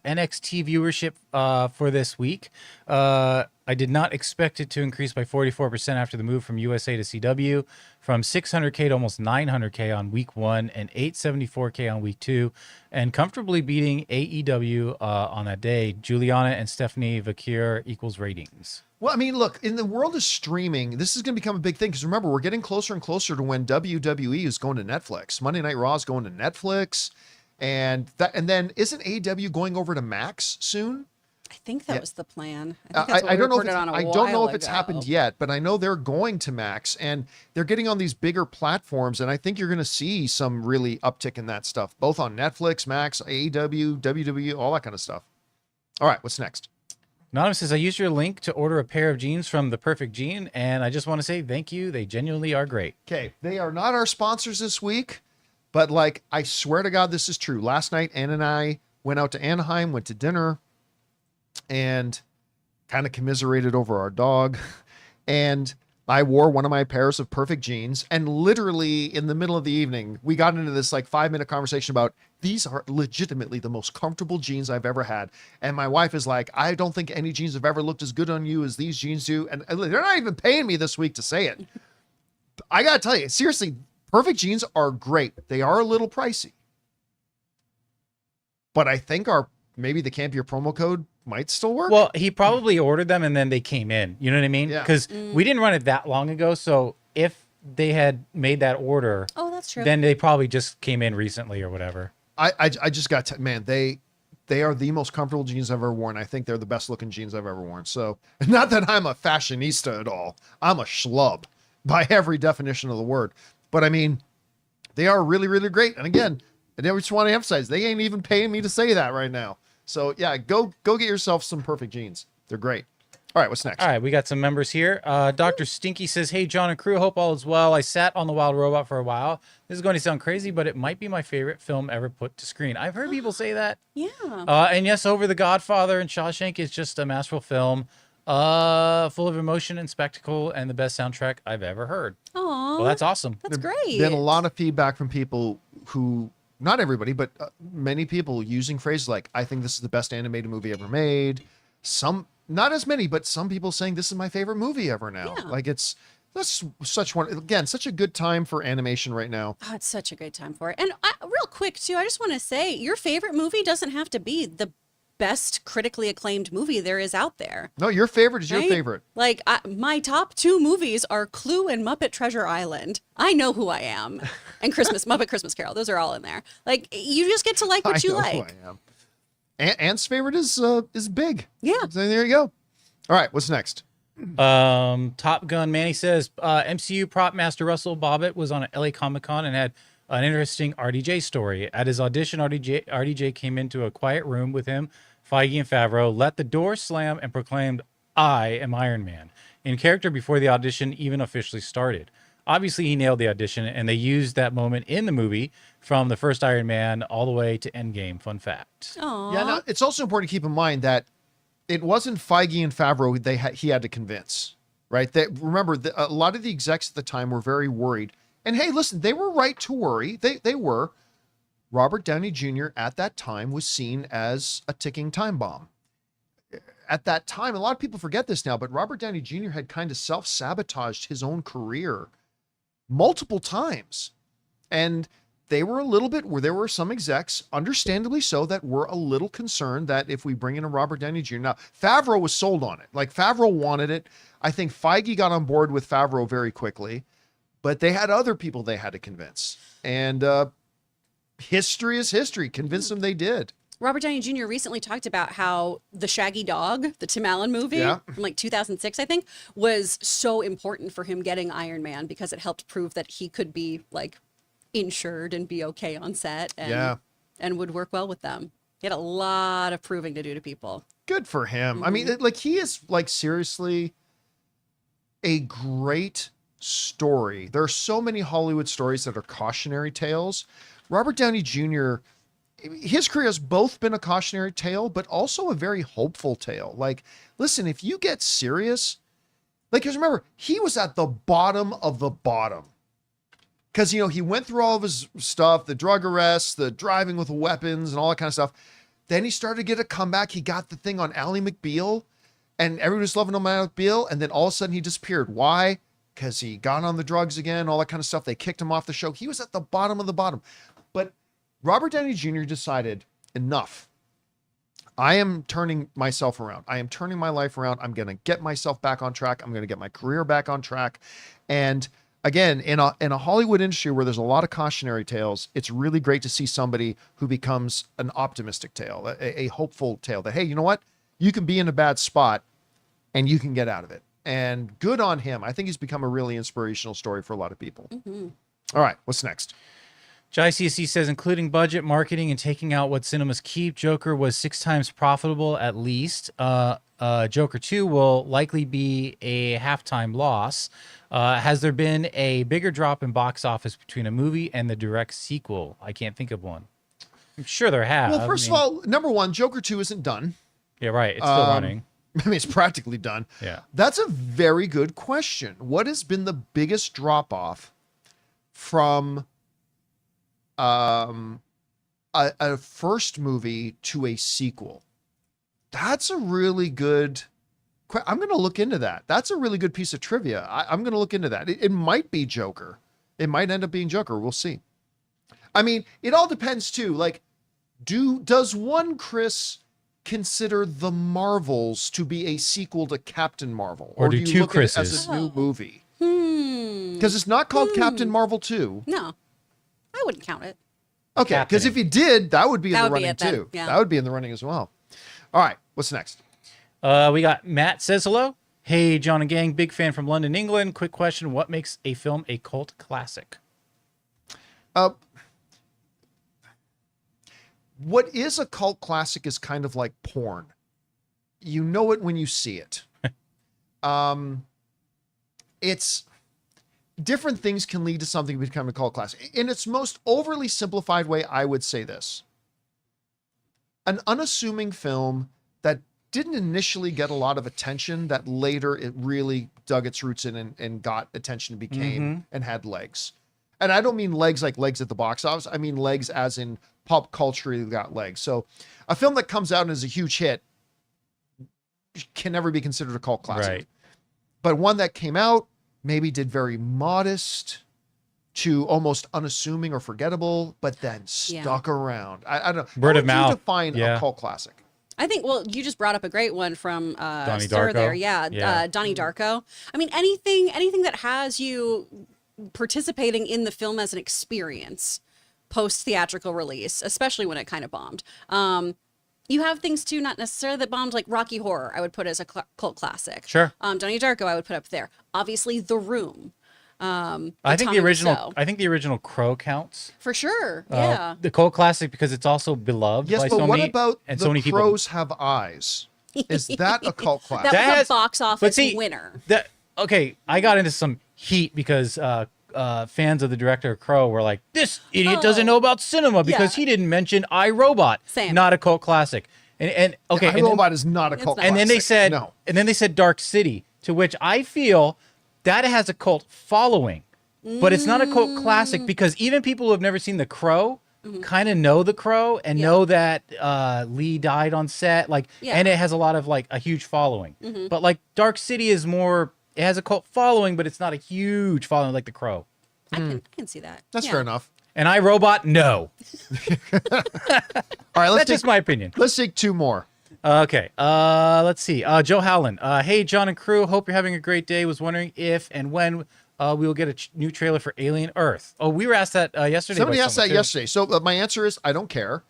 NXT viewership for this week. I did not expect it to increase by 44% after the move from USA to CW, from 600K to almost 900K on week 1 and 874K on week 2, and comfortably beating AEW on that day. Juliana and Stephanie Vakir equals ratings. Well, I mean, look, in the world of streaming, this is going to become a big thing because remember, we're getting closer and closer to when WWE is going to Netflix. Monday Night Raw is going to Netflix, and then isn't AEW going over to Max soon? I think that was the plan. I think that's what I we don't know. reported on a I don't know while if it's ago. happened yet, but I know they're going to Max and they're getting on these bigger platforms, and I think you're going to see some really uptick in that stuff, both on Netflix, Max, AEW, WWE, all that kind of stuff. All right, what's next? Anonymous says, I used your link to order a pair of jeans from The Perfect Jean, and I just want to say thank you. They genuinely are great. Okay, they are not our sponsors this week, but like, I swear to God, this is true. Last night, Ann and I went out to Anaheim, went to dinner, and kind of commiserated over our dog. And I wore one of my pairs of Perfect jeans, and literally in the middle of the evening, we got into this like 5-minute conversation about these are legitimately the most comfortable jeans I've ever had. And my wife is like, I don't think any jeans have ever looked as good on you as these jeans do. And they're not even paying me this week to say it. I got to tell you, seriously, Perfect jeans are great. They are a little pricey, but I think maybe the Campea promo code might still work. Well, he probably ordered them and then they came in. You know what I mean? Yeah. Because we didn't run it that long ago. So if they had made that order, Oh, that's true. then they probably just came in recently or whatever. I just got man, they are the most comfortable jeans I've ever worn. I think they're the best looking jeans I've ever worn. So not that I'm a fashionista at all. I'm a schlub by every definition of the word. But I mean, they are really, really great. And again, I just want to emphasize, they ain't even paying me to say that right now. So yeah, go get yourself some Perfect jeans. They're great. All right, what's next? All right, we got some members here. Dr. Stinky says, "Hey, John and crew, hope all is well. I sat on The Wild Robot for a while. This is going to sound crazy, but it might be my favorite film ever put to screen." I've heard people say that. Yeah. And yes, Over the Godfather and Shawshank is just a masterful film, full of emotion and spectacle, and the best soundtrack I've ever heard. Aw. Well, that's awesome. That's great. Been a lot of feedback from people who, not everybody, but many people using phrases like, I think this is the best animated movie ever made. Some, not as many, but some people saying this is my favorite movie ever now. Yeah. Like that's such one, again, such a good time for animation right now. Oh, it's such a good time for it. And real quick, too, I just want to say your favorite movie doesn't have to be the best critically acclaimed movie there is out there. No, your favorite is your Right? favorite. Like, my top 2 movies are Clue and Muppet Treasure Island. I know who I am. And Muppet Christmas Carol. Those are all in there. Like, you just get to like what you I know like. who I am. Ant's favorite is Big. Yeah. So there you go. All right, what's next? Top Gun Manny says, MCU prop master Russell Bobbitt was on an LA Comic-Con and had an interesting RDJ story. At his audition, RDJ came into a quiet room with him, Feige and Favreau, let the door slam and proclaimed, "I am Iron Man," in character before the audition even officially started. Obviously, he nailed the audition, and they used that moment in the movie from the first Iron Man all the way to Endgame. Fun fact. Aw. Yeah, now, it's also important to keep in mind that it wasn't Feige and Favreau he had to convince, right? That remember, a lot of the execs at the time were very worried. And hey, listen, they were right to worry. They were. Robert Downey Jr. at that time was seen as a ticking time bomb. At that time, a lot of people forget this now, but Robert Downey Jr. had kind of self-sabotaged his own career multiple times. And they were a little bit, where there were some execs, understandably so, that were a little concerned that if we bring in a Robert Downey Jr. Now, Favreau was sold on it. Like, Favreau wanted it. I think Feige got on board with Favreau very quickly, but they had other people they had to convince. And history is history. Convince them they did. Robert Downey Jr. recently talked about how the Shaggy Dog, the Tim Allen movie from like 2006, I think, was so important for him getting Iron Man because it helped prove that he could be like insured and be okay on set and would work well with them. He had a lot of proving to do to people. Good for him. I mean, like, he is like seriously a great story. There are so many Hollywood stories that are cautionary tales. Robert Downey Jr., his career has both been a cautionary tale, but also a very hopeful tale. Like, listen, if you get serious, like, because remember, he was at the bottom of the bottom. Because, you know, he went through all of his stuff, the drug arrests, the driving with weapons and all that kind of stuff. Then he started to get a comeback. He got the thing on Ally McBeal, and everyone was loving him on Ally McBeal. And then all of a sudden he disappeared. Why? Because he got on the drugs again, all that kind of stuff. They kicked him off the show. He was at the bottom of the bottom. But Robert Downey Jr. decided, enough. I am turning myself around. I am turning my life around. I'm going to get myself back on track. I'm going to get my career back on track. And again, in a Hollywood industry where there's a lot of cautionary tales, it's really great to see somebody who becomes an optimistic tale, a hopeful tale that, hey, you know what? You can be in a bad spot and you can get out of it. And good on him. I think he's become a really inspirational story for a lot of people. All right, what's next? Jai CSC says, including budget, marketing, and taking out what cinemas keep, Joker was 6 times profitable at least. Joker 2 will likely be a halftime loss. Has there been a bigger drop in box office between a movie and the direct sequel? I can't think of one. I'm sure there have. Well, first of all, number one, Joker 2 isn't done. Yeah, right. It's still running. I mean, it's practically done. Yeah. That's a very good question. What has been the biggest drop off from a first movie to a sequel? That's a really good. I'm going to look into that. That's a really good piece of trivia. I'm going to look into that. It might be Joker. It might end up being Joker. We'll see. I mean, it all depends too. Like, does one Chris consider The Marvels to be a sequel to Captain Marvel, Or do you two look at it as Chris's? a new movie? Because it's not called Captain Marvel 2. No, I wouldn't count it. Okay, because if you did, that would be in That the would be running it then, too. yeah. That would be in the running as well. All right, what's next? We got Matt says hello. Hey, John and gang, big fan from London, England. Quick question. What makes a film a cult classic? What is a cult classic is kind of like porn. You know it when you see it. it's different things can lead to something becoming a cult classic. In its most overly simplified way, I would say this: an unassuming film that didn't initially get a lot of attention, that later it really dug its roots in and got attention and became and had legs. And I don't mean legs like legs at the box office. I mean legs as in pop culture got legs. So a film that comes out and is a huge hit can never be considered a cult classic. Right. But one that came out, maybe did very modest to almost unassuming or forgettable, but then stuck around. I don't know. Word How of would you mouth. define Yeah. a cult classic? I think, well, you just brought up a great one from Donnie Sir Darko. there. Yeah, Yeah. Donnie Darko. I mean, anything that has you participating in the film as an experience post theatrical release, especially when it kind of bombed. You have things too, not necessarily that bombed, like Rocky Horror, I would put as a cult classic. Sure. Donnie Darko, I would put up there. Obviously, The Room. I think the Tommy original. Wiseau. I think the original Crow counts. For sure. Yeah. The cult classic because it's also beloved Yes, by but so what many about and The so many people. Crows Have Eyes? Is that a cult classic? That was has- a box but office see, winner. Okay, I got into some heat because fans of the director of Crow were like, "This idiot doesn't know about cinema because Yeah. he didn't mention iRobot." Same. Not a cult classic. And okay, and then- iRobot is not a cult not. classic. and then they said, no. and then they said Dark City, to which I feel that has a cult following, but it's not a cult classic because even people who have never seen The Crow kind of know The Crow and know that Lee died on set, like, and it has a lot of like a huge following. But like Dark City is more, it has a cult following, but it's not a huge following like The Crow. I can see that. That's Yeah. fair enough. And iRobot, no. All right, let's That's just my opinion. let's take two more. Okay, let's see. Joe Howland. Hey, John and crew. Hope you're having a great day. Was wondering if and when we will get a new trailer for Alien Earth. Oh, we were asked that yesterday. Somebody by asked that someone, too. yesterday. So my answer is I don't care.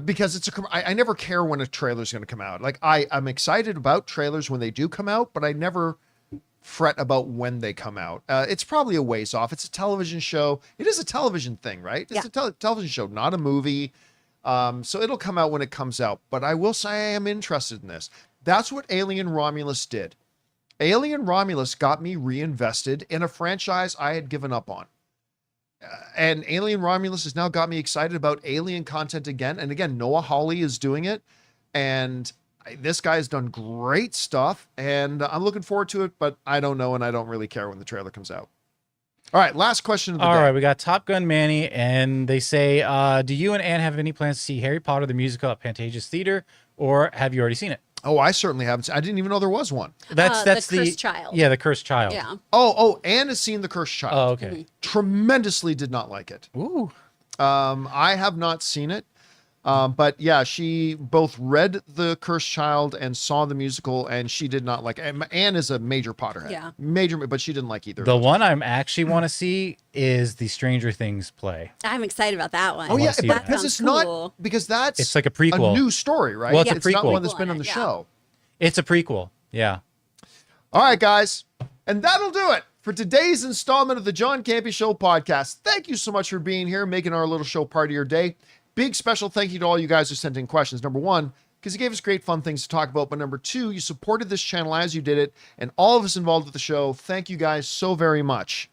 Because I never care when a trailer is going to come out. Like I'm excited about trailers when they do come out, but I never fret about when they come out. It's probably a ways off. It's a television show. It is a television thing, right? It's a television show, not a movie. So it'll come out when it comes out. But I will say I am interested in this. That's what Alien Romulus did. Alien Romulus got me reinvested in a franchise I had given up on. And Alien Romulus has now got me excited about alien content again. And again, Noah Hawley is doing it. And this guy has done great stuff. And I'm looking forward to it, but I don't know. And I don't really care when the trailer comes out. All right, last question of the All day. right, we got Top Gun Manny, and they say, do you and Anne have any plans to see Harry Potter the musical at Pantages Theater, or have you already seen it? Oh, I certainly haven't. I didn't even know there was one. That's The Cursed Child. Yeah, the Cursed Child. Yeah. Oh, Anne has seen The Cursed Child. Oh, okay. Tremendously did not like it. Ooh. I have not seen it. But yeah, she both read The Cursed Child and saw the musical, and she did not like it. And Anne is a major Potterhead. Yeah. Major, but she didn't like either. The one I'm actually want to see is the Stranger Things play. I'm excited about that one. Oh yeah, see but that. because sounds it's not cool. because that's It's like a prequel. a new story, right? Well, it's a It's not prequel. one that's been on the Yeah. show. It's a prequel. Yeah. All right, guys. And that'll do it for today's installment of the John Campea Show podcast. Thank you so much for being here, making our little show part of your day. Big special thank you to all you guys who sent in questions. Number one, because you gave us great fun things to talk about. But number two, you supported this channel as you did it. And all of us involved with the show, thank you guys so very much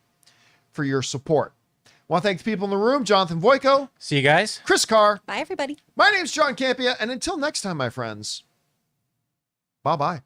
for your support. I want to thank the people in the room, Jonathan Voico, See you guys. Chris Carr. Bye, everybody. My name's John Campea. And until next time, my friends, bye-bye.